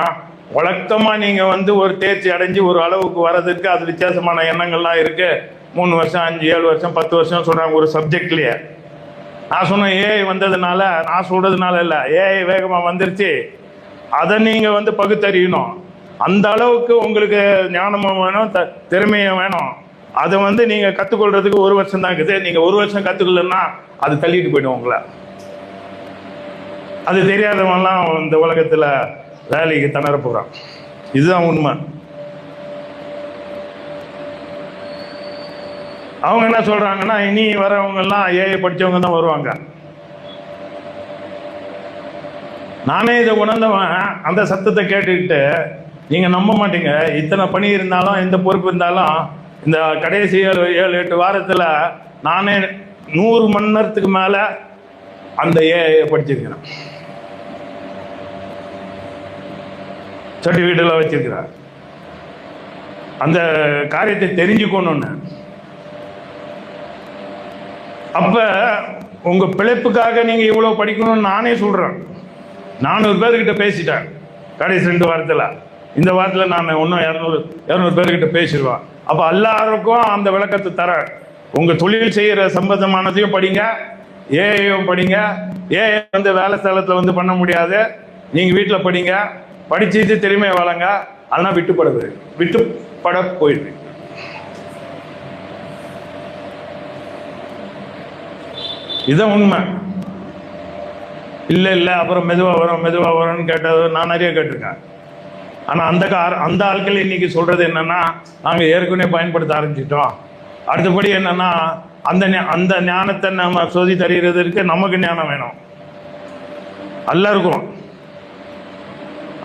வழக்கமாக நீங்கள் வந்து ஒரு தேர்ச்சி அடைஞ்சு ஒரு அளவுக்கு வர்றதுக்கு அது வித்தியாசமான எண்ணங்கள்லாம் இருக்குது. 3 வருஷம் 5 7 வருஷம் 10 வருஷம் சொல்கிறாங்க ஒரு சப்ஜெக்ட்லேயே. நான் சொன்னேன் ஏஐ வந்ததுனால, நான் சொல்கிறதுனால இல்லை, ஏஐ வேகமாக வந்துருச்சு, அதை நீங்கள் வந்து பகுத்தறியணும். அந்த அளவுக்கு உங்களுக்கு ஞானமும் வேணும், திறமையும் வேணும். அதை வந்து நீங்கள் கற்றுக்கொள்றதுக்கு 1 வருஷம் தான் இருக்குது. நீங்கள் 1 வருஷம் கற்றுக்கலன்னா அது தள்ளிட்டு போய்டும் உங்களை. அது தெரியாதவங்கலாம் இந்த உலகத்தில் வேலைக்கு திணற போகிறான். இதுதான் உண்மை. அவங்க என்ன சொல்கிறாங்கன்னா, இனி வரவங்கெல்லாம் ஏஐ படித்தவங்க தான் வருவாங்க. நானே இதை உணர்ந்தவன். அந்த சத்தத்தை கேட்டுக்கிட்டு நீங்கள் நம்ப மாட்டீங்க, இத்தனை பணி இருந்தாலும் இந்த பொறுப்பு இருந்தாலும் இந்த கடைசி 7-8 வாரத்தில் நானே 100 மணி நேரத்துக்கு மேலே அந்த ஏஐ படிச்சிருக்கிறேன். சர்டிஃபிகேட்டெல்லாம் வச்சிருக்கிறார். அந்த காரியத்தை தெரிஞ்சுக்கணும்னு. அப்போ உங்கள் பிழைப்புக்காக நீங்கள் இவ்வளோ படிக்கணும்னு நானே சொல்கிறேன். 400 பேர்கிட்ட பேசிட்டேன் கடைசி 2 வாரத்தில். இந்த வாரத்தில் நான் இன்னும் 200 பேர்கிட்ட பேசிடுவேன். அப்போ எல்லாருக்கும் அந்த விளக்கத்தை தரேன். உங்கள் தொழில் செய்கிற சம்பந்தமானதையும் படிங்க, ஏஐயும் படிங்க. ஏஐ வந்து வேலை ஸ்தலத்தில் வந்து பண்ண முடியாது, நீங்கள் வீட்டில் படிங்க. படிச்சுட்டு திறமையை வளங்க. அதெல்லாம் விட்டுப்பட போயிடுது. இதுதான் உண்மை. இல்லை அப்புறம் மெதுவாக வரும்னு கேட்டது நான் நிறைய கேட்டிருக்கேன். ஆனால் அந்த ஆட்கள் இன்னைக்கு சொல்கிறது என்னென்னா, நாங்கள் ஏற்கனவே பயன்படுத்த ஆரம்பிச்சிட்டோம். அடுத்தபடி என்னென்னா, அந்த ஞானத்தை நம்ம சொல்லி தருகிறதுக்கு நமக்கு ஞானம் வேணும் எல்லாருக்கும்.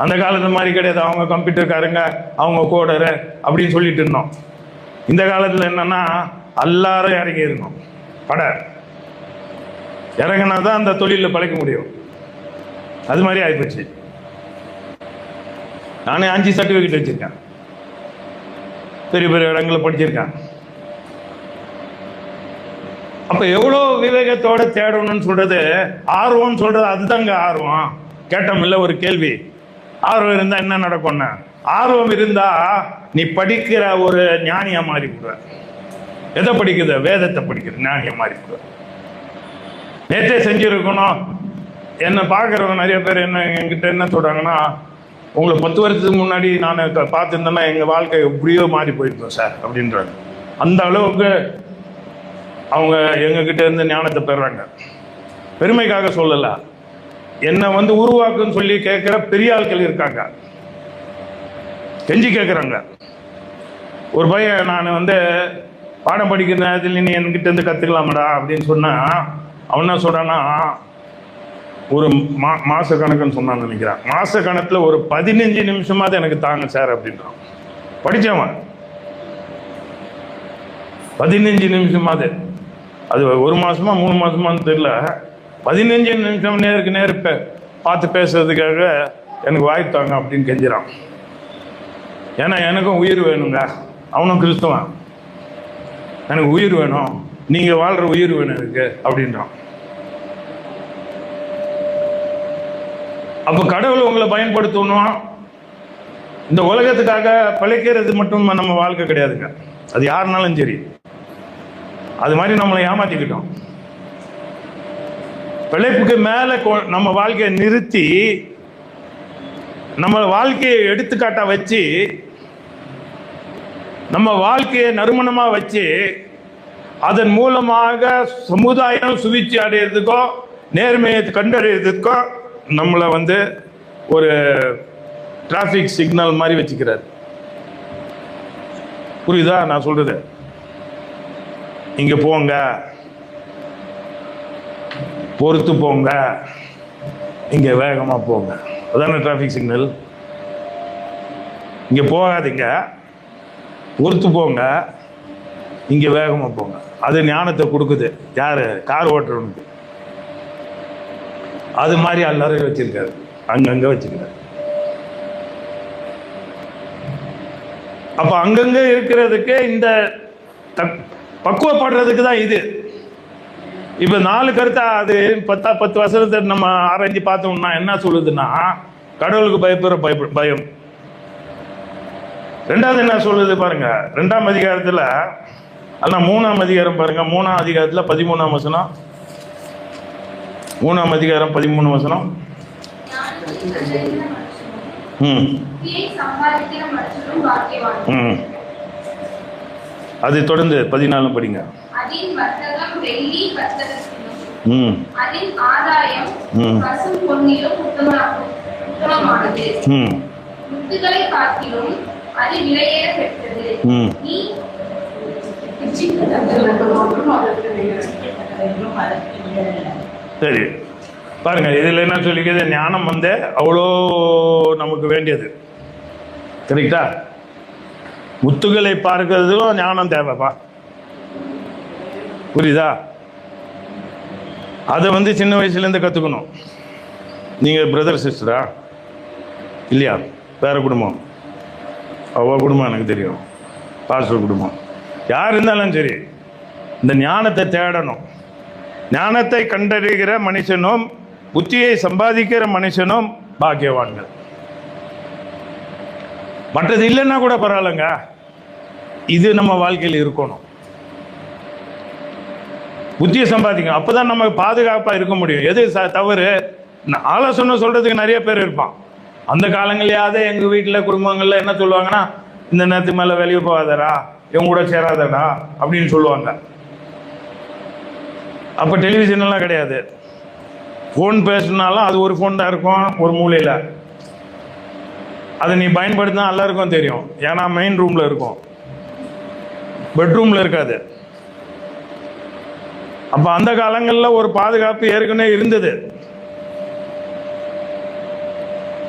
அந்த காலத்து மாதிரி கிடையாது, அவங்க கம்ப்யூட்டர்காரங்க, அவங்க கோடரு அப்படின்னு சொல்லிட்டு இருந்தோம். இந்த காலத்தில் என்னென்னா, எல்லாரும் இறங்கி இருக்கணும். இறங்கினா தான் அந்த தொழிலில் பழைக்க முடியும். அது மாதிரி ஆகிப்போச்சு. நானே 5 சர்டிஃபிகேட் வச்சிருக்கேன், பெரிய பெரிய இடங்களில் படிச்சிருக்கேன். அப்போ எவ்வளோ விவேகத்தோட தேடணும்னு சொல்றது, ஆர்வம்னு சொல்றது அதுதாங்க ஆர்வம். கேட்டோம்ல ஒரு கேள்வி, ஆர்வம் இருந்தால் என்ன நடக்கும்னா, ஆர்வம் இருந்தா நீ படிக்கிற ஒரு ஞானியா மாறி போடுவ. எதை படிக்குது? வேதத்தை படிக்கிற ஞானியா மாறி போடுவ. நேற்றே செஞ்சிருக்கணும். என்னை பார்க்குறவங்க நிறைய பேர் என்கிட்ட என்ன சொல்கிறாங்கன்னா, உங்களை 10 வருஷத்துக்கு முன்னாடி நான் பார்த்துருந்தேன்னா எங்கள் வாழ்க்கை எப்படியோ மாறி போயிருக்கோம் சார் அப்படின்றாங்க. அந்த அளவுக்கு அவங்க எங்ககிட்ட இருந்து ஞானத்தை பெறுறாங்க. பெருமைக்காக சொல்லலை, என்னை வந்து உருவாக்குன்னு சொல்லி கேட்குற பெரிய ஆட்கள் இருக்காங்க, கெஞ்சி கேட்குறாங்க. ஒரு பையன் நான் வந்து பாடம் படிக்கிற நேரத்தில் நீ என்கிட்ட இருந்து கற்றுக்கலாமடா அப்படின்னு சொன்னால், அவன் என்ன சொல்கிறான்னா, ஒரு மாச கணக்குன்னு சொன்னான்னு நினைக்கிறான். மாச கணக்கில் ஒரு 15 நிமிஷமாவது எனக்கு தாங்க சார் அப்படின்றான். படித்தவன் 15 நிமிஷமாவது, அது 1 மாசமா 3 மாசமானு தெரியல, 15 நிமிஷம் நேருக்கு நேரு பார்த்து பேசுறதுக்காக எனக்கு வாய்த்தாங்க அப்படின்னு கெஞ்சிறான். ஏன்னா எனக்கும் உயிர் வேணுங்க, அவனும் கிறிஸ்தவன், எனக்கு உயிர் வேணும், நீங்கள் வாழ்கிற உயிர் வேணும் எனக்கு அப்படின்றான். அப்போ கடவுள் உங்களை பயன்படுத்தணும். இந்த உலகத்துக்காக பிழைக்கிறது மட்டும் நம்ம வாழ்க்கை கிடையாதுங்க. அது யாருனாலும் சரி, அது மாதிரி நம்மளை ஏமாத்திக்கிட்டோம். பிழைப்புக்கு மேலே நம்ம வாழ்க்கையை நிறுத்தி, நம்ம வாழ்க்கையை எடுத்துக்காட்டா வச்சு, நம்ம வாழ்க்கையை நறுமணமாக வச்சு, அதன் மூலமாக சமுதாயம் சுவிச்சி அடையிறதுக்கோ நேர்மையை கண்டறியறதுக்கோ நம்மளை வந்து ஒரு டிராஃபிக் சிக்னல் மாதிரி வச்சுக்கிறார். புரியுதா நான் சொல்றது? இங்க போங்க, பொறுத்து போங்க, இங்க வேகமா போங்க, அதான டிராஃபிக் சிக்னல். இங்க போகாதீங்க, பொறுத்து போங்க, இங்க வேகமா போங்க. அது ஞானத்தை கொடுக்குது. யாரு? கார் ஓட்டுறவனுக்கு. அது மாதிரி எல்லாரும் வச்சிருக்காரு, அங்கங்க வச்சிருக்காரு. அப்ப அங்கங்க இருக்கிறதுக்கு இந்த பக்குவப்படுறதுக்கு தான் இது. இப்ப 4 கருத்தா அது 10 வருஷத்தை நம்ம ஆராய்ச்சி பார்த்தோம்னா என்ன சொல்லுதுன்னா, கடவுளுக்கு பயப்படுற பயம். ரெண்டாவது என்ன சொல்லுது பாருங்க, 2ஆம் அதிகாரத்துல, ஆனா 3ஆம் அதிகாரம் பாருங்க, 3ஆம் அதிகாரத்துல 13ஆம் வசனம், 3ஆம் அதிகாரம் 13 வசனம். அது தொடர்ந்து 14 படிங்க. சரி பாருங்க, இதுல என்ன சொல்லிக்கிறது, ஞானம் வந்து அவ்வளோ நமக்கு வேண்டியது. கரெக்டா? முத்துகளை பார்க்கிறதும் ஞானம் தேவைப்பா. புரியுதா? அதை வந்து சின்ன வயசுலேருந்து கற்றுக்கணும். நீங்கள் பிரதர் சிஸ்டரா இல்லையா? வேற குடும்பம்? அவ குடும்பம் எனக்கு தெரியும், பாஸ்டர் குடும்பம். யார் இருந்தாலும் சரி, இந்த ஞானத்தை தேடணும். ஞானத்தை கண்டறிகிற மனுஷனும் புத்தியை சம்பாதிக்கிற மனுஷனும் பாக்கியவான்கள். மற்றது இல்லைன்னா கூட பரவாயில்லைங்க, இது நம்ம வாழ்க்கையில் இருக்கணும். புத்தியை சம்பாதிக்கணும், அப்பதான் நமக்கு பாதுகாப்பா இருக்க முடியும். எது தவறு? ஆலோசனை சொல்றதுக்கு நிறைய பேர் இருப்பான். அந்த காலங்களையாவது எங்க வீட்டுல குடும்பங்கள்ல என்ன சொல்லுவாங்கன்னா, இந்த நேரத்துக்கு மேல வெளியே போகாதடா, இவங்க கூட சேராதடா அப்படின்னு சொல்லுவாங்க. அப்ப டெலிவிஷன் எல்லாம் கிடையாது. போன் பேசினாலும் அது ஒரு போன் தான் இருக்கும் ஒரு மூலையில. அதை நீ பயன்படுத்தினா எல்லாருக்கும் தெரியும். ஏன்னா மெயின் ரூம்ல இருக்கும், பெட்ரூம்ல இருக்காது. அப்ப அந்த காலங்கள்ல ஒரு பாதுகாப்பு ஏற்கனவே இருந்தது.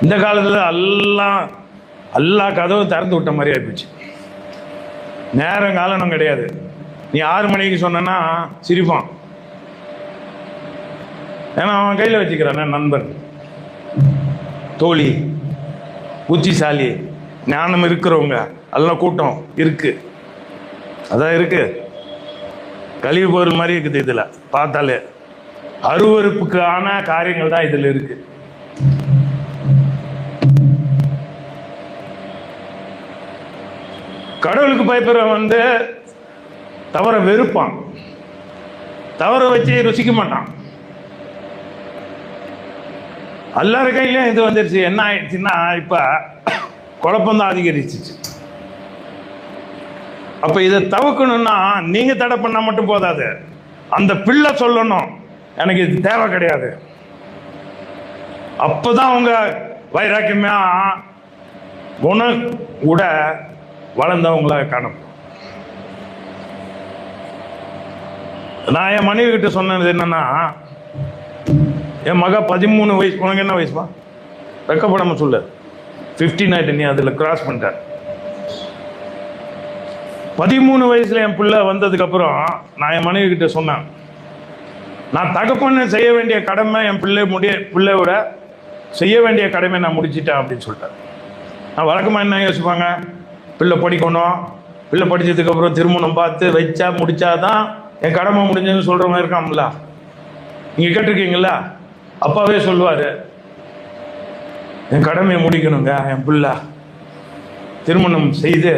இந்த காலத்துல எல்லா கதவும் திறந்து விட்ட மாதிரி ஆயிடுச்சு. நேரம் காலம் கிடையாது. நீ 6 மணிக்கு சொன்னா சிரிப்பான், ஏன்னா அவன் கையில வச்சுக்கிறான் நண்பன், தோழி, புத்திசாலி, ஞானம் இருக்கிறவங்க எல்லாம் கூட்டம் இருக்கு. அதான் இருக்கு, கழிவு பொருள் மாதிரி இருக்குது. இதுல பார்த்தாலே அருவருப்புக்கான காரியங்கள் தான் இதுல இருக்கு. கடவுளுக்கு பயப்படுறவன் வந்து தவற வெறுப்பான், தவற வச்சு ருசிக்க மாட்டான். எல்லாரும் கையிலும் இது வந்துருச்சு. என்ன ஆயிடுச்சுன்னா, இப்ப குழப்பம்தான் அதிகரிச்சிச்சு. அப்ப இதை தவிர்க்கணும்னா நீங்க தடை பண்ணா மட்டும் போதாது, அந்த பிள்ளை சொல்லணும் எனக்கு இது தேவை கிடையாது. அப்பதான் அவங்க வைராக்கியமா குணம் கூட வளர்ந்தவங்கள காணும். நான் என் மனைவி கிட்ட சொன்னது என்னன்னா, என் மக 13 வயசு. உனக்கு என்ன வயசுப்பா? வெக்கப்படாம சொல்லு. 15 ஆயிட்டு, நீ அதுல கிராஸ் பண்ணிட்ட. 13 வயசுல என் பிள்ளை வந்ததுக்கு அப்புறம் நான் என் மனைவி கிட்ட சொன்னேன், நான் தகப்பன்னு செய்ய வேண்டிய கடமை என் பிள்ளையோட செய்ய வேண்டிய கடமை நான் முடிச்சிட்டேன் அப்படின்னு சொல்லிட்டேன். நான் வழக்கமாக என்ன யோசிப்பாங்க, பிள்ளை படிக்கணும், பிள்ளை படித்ததுக்கு அப்புறம் திருமணம் பார்த்து வச்சா முடிச்சாதான் என் கடமை முடிஞ்சதுன்னு சொல்றவங்க இருக்காங்களா? நீங்க கேட்டிருக்கீங்களா? அப்பாவே சொல்லுவாரு, என் கடமையை முடிக்கணுங்க, என் பிள்ளை திருமணம் செய்து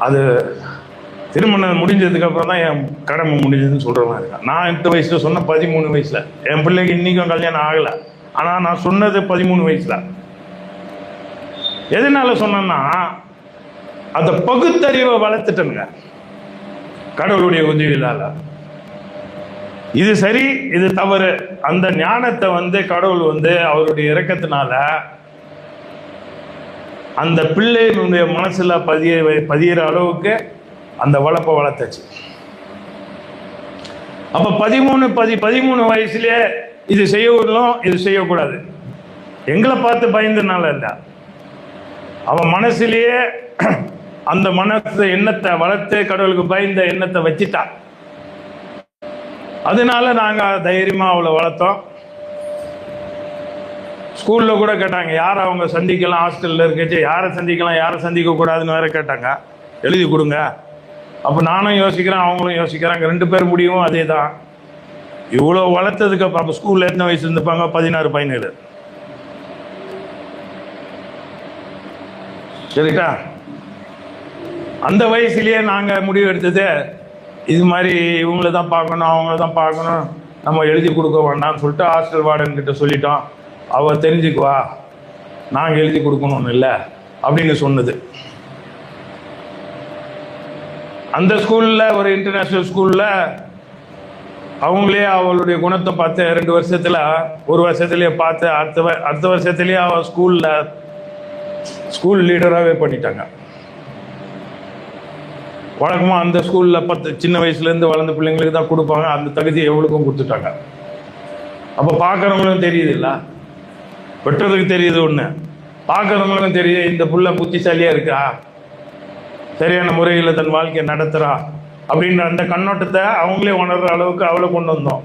அது திருமணம் முடிஞ்சதுக்கு அப்புறம் தான் என் கடமை முடிஞ்சதுன்னு சொல்றவங்க இருக்கான். நான் 8 வயசுல சொன்ன 13 வயசுல. என் பிள்ளைக்கு இன்னைக்கும் கல்யாணம் ஆகல, ஆனா நான் சொன்னது 13 வயசுல. எதனால சொன்னா, அந்த பகுத்தறிவை வளர்த்துட்டேங்க கடவுளுடைய உதவியால. இது சரி, இது தவறு, அந்த ஞானத்தை வந்து கடவுள் வந்து அவருடைய இரக்கத்தினால அந்த பிள்ளையினுடைய மனசுல பதியிற அளவுக்கு அந்த வளர்ப்பை வளர்த்துச்சு. அப்ப 13 வயசுலயே இது செய்யணும், இது செய்யக்கூடாது, எங்களை பார்த்து பயந்தனால இல்ல, அவன் மனசுலயே அந்த மனசு எண்ணத்தை வளர்த்து கடவுளுக்கு பயந்த எண்ணத்தை வச்சுட்டா. அதனால நாங்க தைரியமா அவளை வளர்த்தோம், ஸ்கூலில் கூட கேட்டாங்க யாரை அவங்க சந்திக்கலாம், ஹாஸ்டலில் இருக்கச்சு யாரை சந்திக்கலாம் யாரை சந்திக்கக்கூடாதுன்னு வேற கேட்டாங்க, எழுதி கொடுங்க. அப்போ நானும் யோசிக்கிறேன், அவங்களும் யோசிக்கிறாங்க, 2 பேர் முடிவும் அதே தான். இவ்வளோ வளர்த்ததுக்கு அப்புறம் அப்போ ஸ்கூலில் எத்தனை வயசு இருந்துப்பாங்க? 16 17. சரிட்டா? அந்த வயசுலேயே நாங்கள் முடிவு எடுத்தது இது மாதிரி இவங்கள தான் பார்க்கணும் அவங்கள தான் பார்க்கணும், நம்ம எழுதி கொடுக்க வேண்டாம்னு சொல்லிட்டு ஹாஸ்டல் வார்டன் கிட்ட சொல்லிட்டோம். அவள் தெரிஞ்சுக்குவா, நாங்கள் எழுதி கொடுக்கணும்னு இல்லை அப்படின்னு சொன்னது. அந்த ஸ்கூலில் ஒரு இன்டர்நேஷ்னல் ஸ்கூலில் அவங்களே அவளுடைய குணத்தை பார்த்து 2 வருஷத்தில் 1 வருஷத்துலேயே பார்த்து அடுத்த வருஷத்துலேயே அவள் ஸ்கூல் லீடராகவே பண்ணிட்டாங்க. வழக்கமாக அந்த ஸ்கூலில் சின்ன வயசுலேருந்து வளர்ந்த பிள்ளைங்களுக்கு தான் கொடுப்பாங்க, அந்த தகுதி எவ்வளோக்கும் கொடுத்துட்டாங்க. அப்போ பார்க்குறவங்களும் தெரியுது இல்லை, வெட்டுறதுக்கு தெரியுது ஒன்று, பார்க்குறவங்களுக்கும் தெரியுது இந்த புள்ள புத்திசாலியாக இருக்கா, சரியான முறையில் தன் வாழ்க்கையை நடத்துகிறா அப்படின்ற அந்த கண்ணோட்டத்தை அவங்களே உணர்கிற அளவுக்கு அவளை கொண்டு வந்தோம்.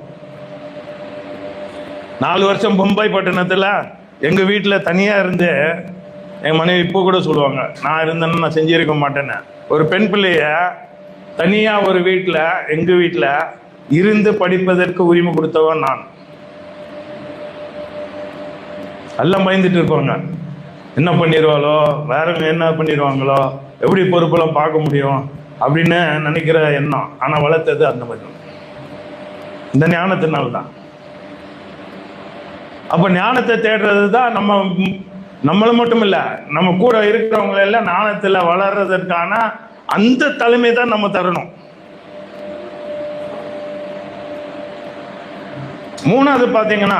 4 வருஷம் மும்பை பட்டணத்தில் எங்கள் வீட்டில் தனியாக இருந்து என் மனைவி இப்போ கூட சொல்லுவாங்க, நான் இருந்தேன்னு நான் செஞ்சிருக்க மாட்டேன்னு. ஒரு பெண் பிள்ளைய தனியாக ஒரு வீட்டில் எங்கள் வீட்டில் இருந்து படிப்பதற்கு உரிமை கொடுத்தவன் நான். எல்லாம் பயந்துட்டு இருப்பாங்க, என்ன பண்ணிடுவாளோ, வேறவங்க என்ன பண்ணிடுவாங்களோ, எப்படி பொறுப்பெல்லாம் பார்க்க முடியும் அப்படின்னு நினைக்கிற எண்ணம். ஆனால் வளர்த்தது அந்த மாதிரி இந்த ஞானத்தினால்தான். அப்போ ஞானத்தை தேடுறது தான் நம்மள மட்டும் இல்லை, நம்ம கூட இருக்கிறவங்களெல்லாம் ஞானத்தில் வளர்றதற்கான அந்த தலைமை தான் நம்ம தரணும். 3வது பார்த்தீங்கன்னா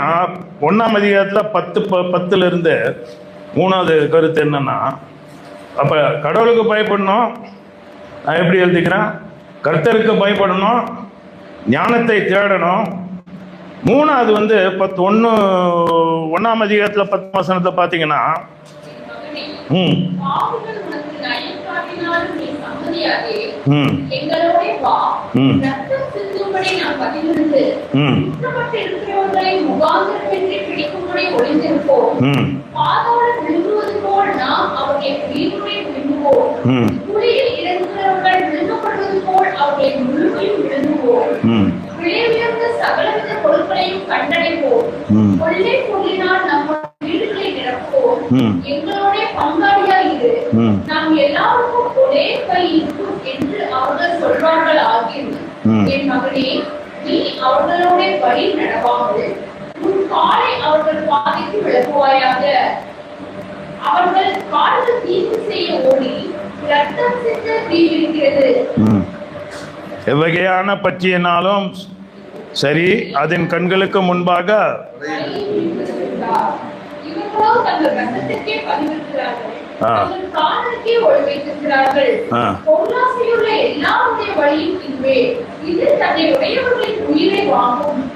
1ஆம் அதிகாரத்தில் 10 3வது கருத்து என்னன்னா, அப்போ கடவுளுக்கு பயப்படணும். நான் எப்படி எழுதிக்கிறேன்? கர்த்தருக்கு பயப்படணும், ஞானத்தை தேடணும். 3வது 1ஆம் அதிகாரத்தில் 10 வசனத்தில் பார்த்தீங்கன்னா எங்களுடைய பங்காளியாயிரு, நாம் எல்லாருக்கும் ஒரே கை இருக்கும் என்று அவர்கள் சொல்வார்கள் ஆகியும், என் மகனே, நீ அவர்களோட வழி நடவாமல் உன் காலை அவர்கள் பாதைக்கு விளக்குவாயாக. அவர்கள் கால்கள் தீர்வு செய்ய ஓடி ரத்தம் சிந்த தீவிரிக்கிறது. எவ்வகையான பற்றியினாலும் சரி, அதன் கண்களுக்கு முன்பாக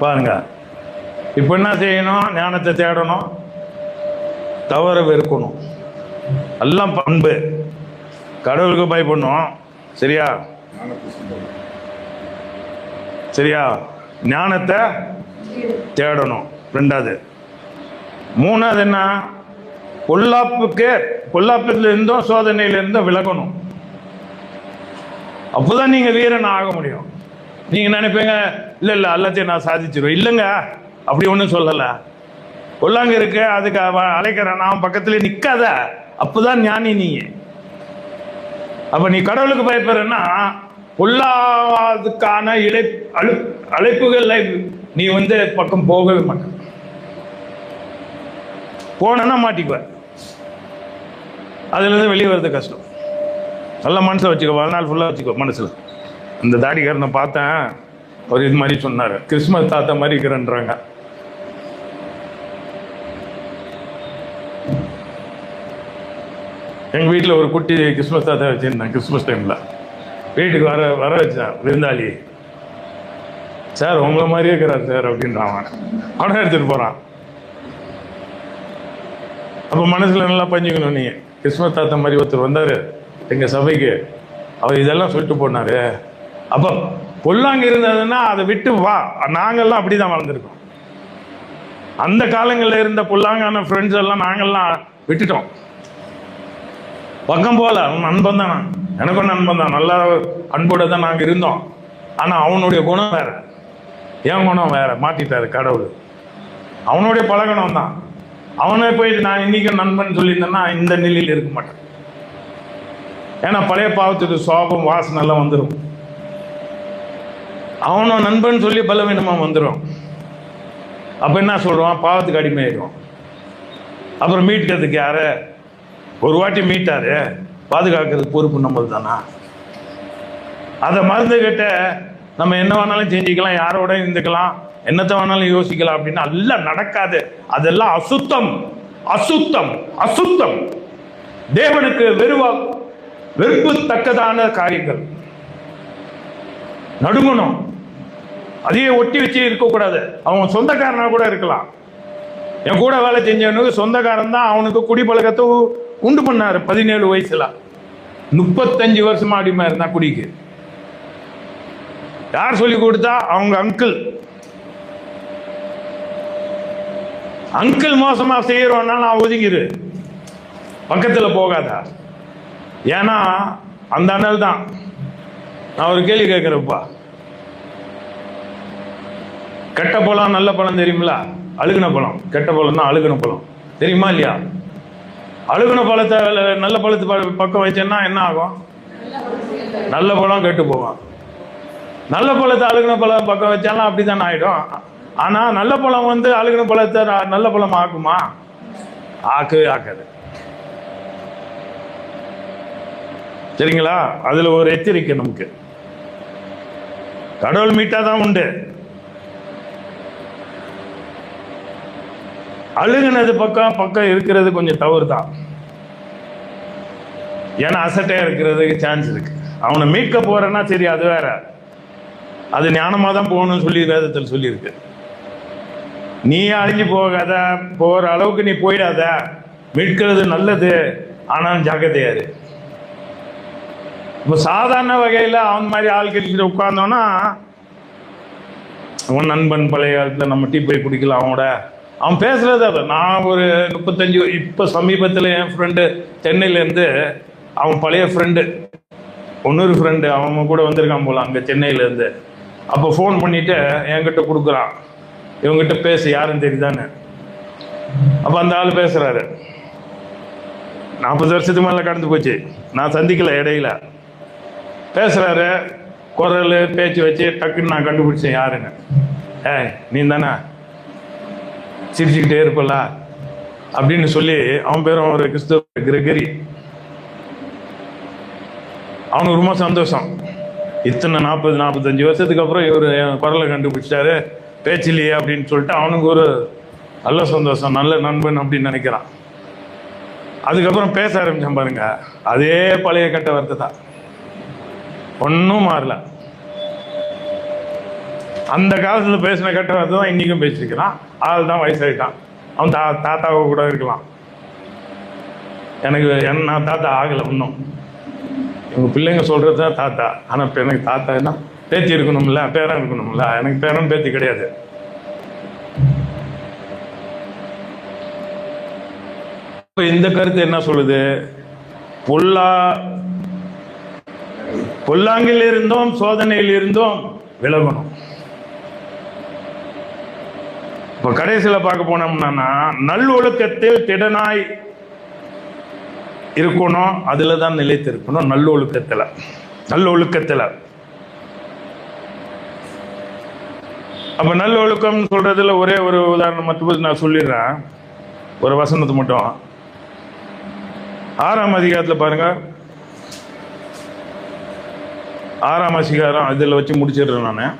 பாருங்க. இப்ப என்ன செய்யணும்? ஞானத்தை தேடணும், தவற வெறுக்கணும், எல்லாம் பண்பு, கடவுளுக்கு பயப்படணும். சரியா? சரியா? ஞானத்தை தேடணும். 2வது. 3வது என்ன? பொல்லாப்புல இருந்தும் சோதனையில இருந்தும் விலகணும். அப்போதான் நீங்க வீரன் ஆக முடியும். நீங்க நினைப்பீங்க, இல்ல எல்லாத்தையும் நான் சாதிச்சிருவேன். இல்லைங்க, அப்படி ஒன்றும் சொல்லலை. பொல்லாங்க இருக்கு, அதுக்கு அழைக்கிறேன், நான் பக்கத்துல நிக்காத, அப்போதான் ஞானி நீ. அப்ப நீ கடவுளுக்கு பயப்படுறன்னா பொல்லாதுக்கான அழைப்புகள் நீ பக்கம் போகவே மாட்ட. போனா மாட்டிக்குவ, அதுல இருந்து வெளியே வர்றது கஷ்டம். நல்லா மனசை வச்சுக்கோ, வாழ்நாள் ஃபுல்லா வச்சுக்கோ மனசுல. இந்த தாடிக்காரனை பார்த்தேன், ஒரு இது மாதிரி சொன்னாரு, கிறிஸ்மஸ் தாத்தா மாதிரி இருக்கிறன்றாங்க. எங்க வீட்டில் ஒரு குட்டி கிறிஸ்மஸ் தாத்தா வச்சிருந்தேன். கிறிஸ்மஸ் டைம்ல வீட்டுக்கு வர வச்சேன் விருந்தாளி. சார் உங்களை மாதிரியே இருக்கிறார் சார் அப்படின்றான். படம் எடுத்துட்டு போறான். அப்போ மனசுல நல்லா பஞ்சுக்கணும். நீங்க கிறிஸ்மஸ் தாத்தா மாதிரி ஒருத்தர் வந்தாரு எங்க சபைக்கு, அவர் இதெல்லாம் சொல்லிட்டு போனாரு. அப்போ பொல்லாங்க இருந்ததுன்னா அதை விட்டு வா. நாங்கள்லாம் அப்படிதான் வளர்ந்துருக்கோம். அந்த காலங்களில் இருந்த புல்லாங்கான ஃப்ரெண்ட்ஸ் எல்லாம் நாங்கள்லாம் விட்டுட்டோம். பக்கம் போல. அவன் நண்பன் தான், எனக்கும் நண்பன் தான், நல்லா அன்போடு தான் நாங்கள் இருந்தோம். ஆனால் அவனுடைய குணம் வேற, என் குணம் வேற, மாற்றிட்டாரு கடவுள். அவனுடைய பழகணும் தான். அவனே போயிட்டு நான் இன்னைக்கும் நண்பன் சொல்லியிருந்தேன்னா இந்த நிலையில் இருக்க மாட்டேன். ஏன்னா பழைய பாவத்துக்கு சோபம் வாசனை வந்துடும். அவனும் நண்பன் சொல்லி பலவீனமாக வந்துடும். அப்போ என்ன சொல்கிறான்? பாவத்துக்கு அடிமையாயிடும். அப்புறம் மீட்கிறதுக்கு யாரு? ஒரு வாட்டி மீட்டாரு, பாதுகாக்கிறதுக்கு பொறுப்பு நம்மளது தானா? அதை மறந்துகிட்ட நம்ம என்ன வேணாலும் செஞ்சுக்கலாம், யாரோட இருந்துக்கலாம், என்னத்தை வேணாலும் யோசிக்கலாம் அப்படின்னா எல்லாம் நடக்காது. அதெல்லாம் அசுத்தம், அசுத்தம், அசுத்தம். தேவனுக்கு வெறுப்புத்தக்கதான காரியங்கள். நடுங்கணும், அதையே ஒட்டி வச்சு இருக்கக்கூடாது. அவங்க சொந்தக்காரனா கூட இருக்கலாம். என் கூட வேலை செஞ்சவனுக்கு சொந்தக்காரன் தான் அவனுக்கு குடிப்பழக்கத்தை உண்டு பண்ணாரு. 17 வயசுல 35 வருஷமா அடிமை இருந்தா குடிக்கு. யார் சொல்லி கொடுத்தா? அவங்க அங்கிள் மோசமா செய்யறோம்னா நான் ஒதுங்கிரு, பக்கத்துல போகாதா. ஏன்னா அந்த அண்ணல் தான். நான் ஒரு கேள்வி கேட்கிறப்பா, கெட்ட பழம் நல்ல பழம் தெரியுங்களா? அழுகுன பழம். கெட்ட பழம் தான் அழுகுன பழம், தெரியுமா இல்லையா? அழுகுன பழத்தை நல்ல பழத்து பக்கம் வச்சேன்னா என்ன ஆகும்? நல்ல பழம் கெட்டு போவான். நல்ல பழத்தை அழுகுன பழம் பக்கம் வச்சாலும் அப்படித்தான் ஆயிடும். ஆனா நல்ல பழம் வந்து அழுகுன பழத்தை நல்ல பழம் ஆக்குமா? ஆக்கவே ஆக்காது. சரிங்களா? அதுல ஒரு எச்சரிக்கை நமக்கு. கடவுள் மீட்டாதான் உண்டு. அழுகுனது பக்கம் இருக்கிறது கொஞ்சம் தவறு தான். ஏன்னா அசட்டையா இருக்கிறதுக்கு சான்ஸ் இருக்கு. அவனை மீட்க போறேன்னா சரி, அது வேற. அது ஞானமா தான் போகணும்னு சொல்லி வேதத்தில் சொல்லியிருக்கு. நீ அழிஞ்சு போகாத, போற அளவுக்கு நீ போயிடாத. மீட்கிறது நல்லது, ஆனால் ஜாக்கிரதையாரு. இப்போ சாதாரண வகையில் அவன் மாதிரி ஆள்கிட்ட உட்கார்ந்தோன்னா, அவன் நண்பன் பழைய காலத்தில் நம்ம டீ போய் குடிக்கலாம் அவனோட, அவன் பேசுறது. நான் ஒரு 35 இப்போ சமீபத்தில் என் ஃப்ரெண்டு சென்னையிலேருந்து, அவன் பழைய ஃப்ரெண்டு, இன்னொரு ஃப்ரெண்டு அவன் கூட வந்திருக்கான் போல அங்கே சென்னையிலேருந்து. அப்போ ஃபோன் பண்ணிவிட்டு என்கிட்ட கொடுக்குறான், இவங்ககிட்ட பேசு, யாருன்னு தெரியுதானே. அப்போ அந்த ஆள் பேசுகிறாரு. 40 வருஷத்துக்கு மேலே கடந்து போச்சு, நான் சந்திக்கலை, இடையில பேசுகிறாரு. குரல் பேச்சு வச்சு டக்குன்னு நான் கண்டுபிடிச்சேன் யாருன்னு. நீ தானே சிரிச்சுக்கிட்டே இருப்பல அப்படின்னு சொல்லி, அவன் பேரும் ஒரு கிறிஸ்துவ கிரகரி. அவனுக்கு ரொம்ப சந்தோஷம். இத்தனை 40-45 வருஷத்துக்கு அப்புறம் இவர் குரலை கண்டுபிடிச்சாரு, பேச்சிலேயே அப்படின்னு சொல்லிட்டு அவனுக்கு ஒரு நல்ல சந்தோஷம், நல்ல நண்பன் அப்படின்னு நினைக்கிறான். அதுக்கப்புறம் பேச ஆரம்பிச்சான் பாருங்க, அதே பழைய கட்ட வார்த்தை தான், ஒன்றும் மாறல. அந்த காலத்தில் பேசின கட்ட வார்த்தை தான் இன்னைக்கும் பேசிருக்கிறான். ஆள் தான் வயசாகிட்டான். அவன் தாத்தாவை கூட இருக்கலாம். நான் தாத்தா ஆகலை இன்னும். இவங்க பிள்ளைங்க சொல்கிறது தான் தாத்தா. ஆனால் இப்போ எனக்கு தாத்தா என்ன, பேத்தி இருக்கணும்ல, பேரன் இருக்கணும்ல. எனக்கு பேரன் பேத்தி கிடையாது. இப்போ இந்த கருத்து என்ன சொல்லுது? பொல்லாங்கில் இருந்தோம், சோதனையில் இருந்தோம் விலகணும். இப்போ கடைசியில் பார்க்க போனோம்னா, நல்லொழுக்கத்தில் திடனாய் இருக்கணும். அதில் தான் நிலைத்து இருக்கணும். நல்லொழுக்கத்தில். அப்போ நல்லொழுக்கம் சொல்றதுல ஒரே ஒரு உதாரணம் மட்டும் நான் சொல்லிடுறேன், ஒரு வசனத்தை மட்டும். 6ஆம் அதிகாரத்தில் பாருங்க, 6ஆம் அதிகாரம் இதில் வச்சு முடிச்சிடுறேன் நான்.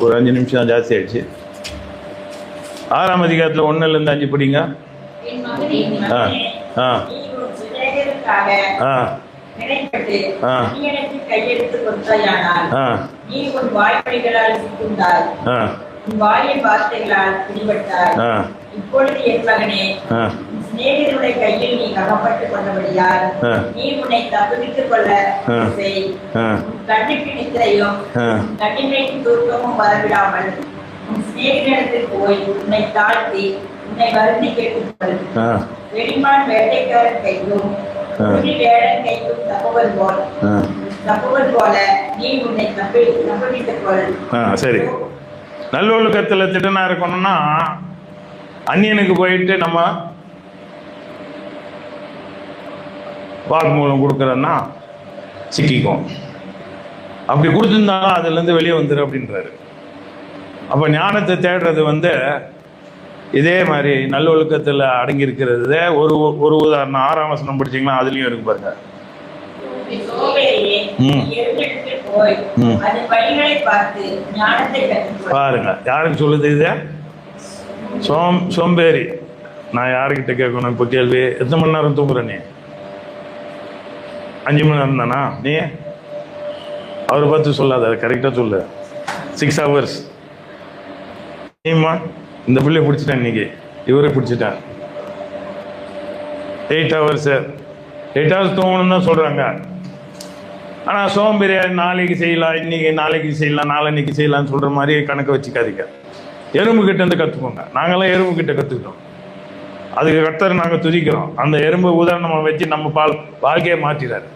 ஒரு 5 நிமிஷம் ஜாஸ்தி ஆயிடுச்சு. 6ஆம் அதிகாரத்தில் 1-5 படிங்க. இப்பொழுது என் மகனே, சிநேகிதனுடைய கையில் நீ அகப்பட்டுக் கொண்டபடியால் நீ உன்னை தப்புவித்துக் கொள்ள செய். கண்ணுக்கு நித்திரையும் கண்ணிமைக்கு தூக்கமும் வரவிடாமல் உன் சிநேகிதனுக்கு பணியிடத்தில் போய் உன்னை தாழ்த்தி உன்னை வருந்தி கேட்டுக்கொள். ஆ வெளிமான் வேட்டைக்காரன் கைக்கும் வேடன் கைக்கும் தப்புவது போல நீ உன்னை தப்பித்துக் கொள். சரி. நல்லொழுக்கத்தில் திட்டனா இருக்கணும்னா அந்நியனுக்கு போயிட்டு நம்ம வாக்குமூலம் கொடுக்குறோன்னா சிக்கிக்கும். அப்படி கொடுத்துருந்தாலும் அதுலேருந்து வெளியே வந்துடும் அப்படின்றாரு. அப்போ ஞானத்தை தேடுறது இதே மாதிரி நல்லொழுக்கத்தில் அடங்கியிருக்கிறது. ஒரு உதாரணம் 6ஆம் வசனம் படிச்சிங்கன்னா அதுலேயும் இருக்கு பாருங்க. பாருங்க, யாருக்கு சொல்லுது இது? சோம்பேறி. நான் யாருக்கிட்ட கேட்கணும் இப்போ கேள்வி? எத்தனை மணி நேரம் தூங்குற நீ? 5 மணி நேரம் தானா? நீ அவரை பார்த்து சொல்லாத, கரெக்டாக சொல்லு. 6 hours. நீமா இந்த பிள்ளைய பிடிச்சிட்டேன், இன்னைக்கு இவரை பிடிச்சிட்டேன். 8 hours. 8 hours தூங்கணும்னு தான் சொல்கிறாங்க. ஆனால் சோம்பேறியா நாளைக்கு செய்யலாம், இன்னைக்கு நாளைக்கு செய்யலாம், நாளைக்கு செய்யலாம்னு சொல்கிற மாதிரி கணக்கை வச்சுக்காதீங்க. எறும்பு கிட்ட இருந்து கற்றுக்கோங்க. நாங்களாம் எறும்பு கிட்ட கற்றுக்கிட்டோம். அதுக்கு கர்த்தரை நாங்கள் துதிக்கிறோம். அந்த எறும்பை உதாரணமாக வச்சு நம்ம வாழ்க்கையை மாற்றிறாரு.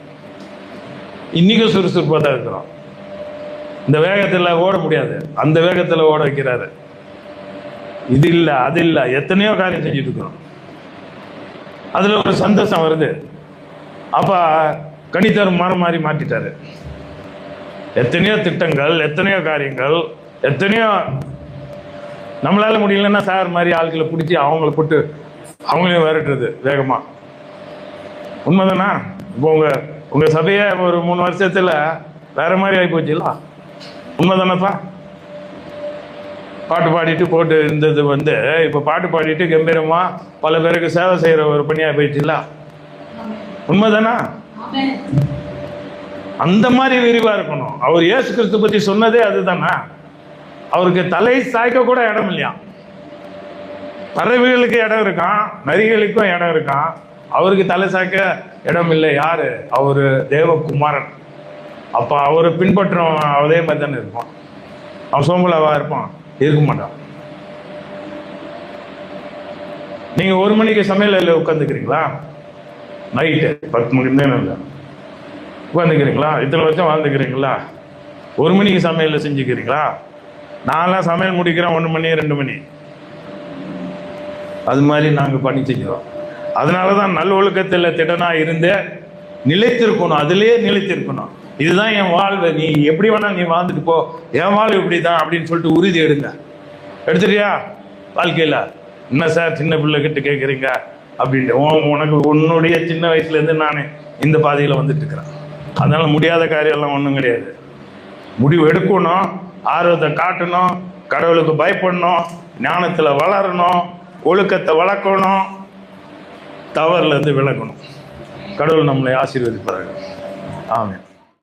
இன்னைக்கும் சுறுசுறுப்பாக தான் இருக்கிறோம். இந்த வேகத்தில் ஓட முடியாது, அந்த வேகத்தில் ஓட வைக்கிறாரு. இது இல்லை அது இல்லை, எத்தனையோ காரியம் செஞ்சுட்டு இருக்கிறோம். அதில் ஒரு சந்தோஷம் வருது. அப்போ கணித்தரும் மரம் மாதிரி மாற்றிட்டாரு. எத்தனையோ திட்டங்கள், எத்தனையோ காரியங்கள், எத்தனையோ நம்மளால முடியலன்னா சார் மாதிரி ஆட்களை பிடிச்சி அவங்கள போட்டு அவங்களையும் விரட்டுறது வேகமா. உண்மைதானா? இப்போ உங்க சபையை ஒரு 3 வருஷத்துல வேற மாதிரி ஆகி போச்சுல்ல. உண்மைதானப்பா? பாட்டு பாடிட்டு போட்டு இருந்தது இப்போ பாட்டு பாடிட்டு கம்பீரமா பல பேருக்கு சேவை செய்யற ஒரு பணியா போயிடுச்சுல்ல. உண்மைதானா? அந்த மாதிரி விரிவா இருக்கணும். அவர் இயேசு கிறிஸ்து பத்தி சொன்னதே அதுதானா? அவருக்கு தலை சாய்க்க கூட இடம் இல்லையா. பறவைகளுக்கு இடம் இருக்கான், நரிகளுக்கும் இடம் இருக்கான். அவருக்கு தலை சாய்க்க இடம் இல்லை. யாரு? அவரு தேவகுமாரன். அப்ப அவரை பின்பற்றோம் அதே மாதிரி தானே இருப்பான். அவன் சோம்பலாவா இருப்பான்? இருக்க மாட்டான். நீங்க 1 மணிக்கு சமையல் உட்காந்துக்கிறீங்களா? நைட்டு 10 மணி நேரம் இல்லை உட்காந்துக்கிறீங்களா? இத்தனை வருஷம் வாழ்ந்துக்கிறீங்களா? 1 மணிக்கு சமையல் செஞ்சுக்கிறீங்களா? நான்லாம் சமையல் முடிக்கிறேன் 1 மணி 2 மணி. அது மாதிரி நாங்கள் பண்ணி செஞ்சோம். அதனால தான் நல்ல ஒழுக்கத்தில் திடனா இருந்து நிலைத்திருக்கணும். அதுலேயே நிலைத்திருக்கணும். இதுதான் என் வாழ்வு, நீ எப்படி வேணா நீ வாழ்ந்துட்டு போ, என் வாழ்வு இப்படி தான் அப்படின்னு சொல்லிட்டு உறுதி எடுங்க. எடுத்துட்டியா வாழ்க்கையில்? என்ன சார் சின்ன பிள்ளை கிட்ட கேட்குறீங்க அப்படின்ட்டு? உனக்கு உன்னுடைய சின்ன வயசுலேருந்து நான் இந்த பாதையில் வந்துட்டு இருக்கிறேன். அதனால முடியாத காரியம்லாம் ஒன்றும் கிடையாது. முடிவு எடுக்கணும், ஆர்வத்தை காட்டணும், கடவுளுக்கு பயப்படணும், ஞானத்தில் வளரணும், ஒழுக்கத்தை வளர்க்கணும், தவறுலேருந்து விளக்கணும். கடவுள் நம்மளை ஆசீர்வதிப்பார்கள். ஆமென்.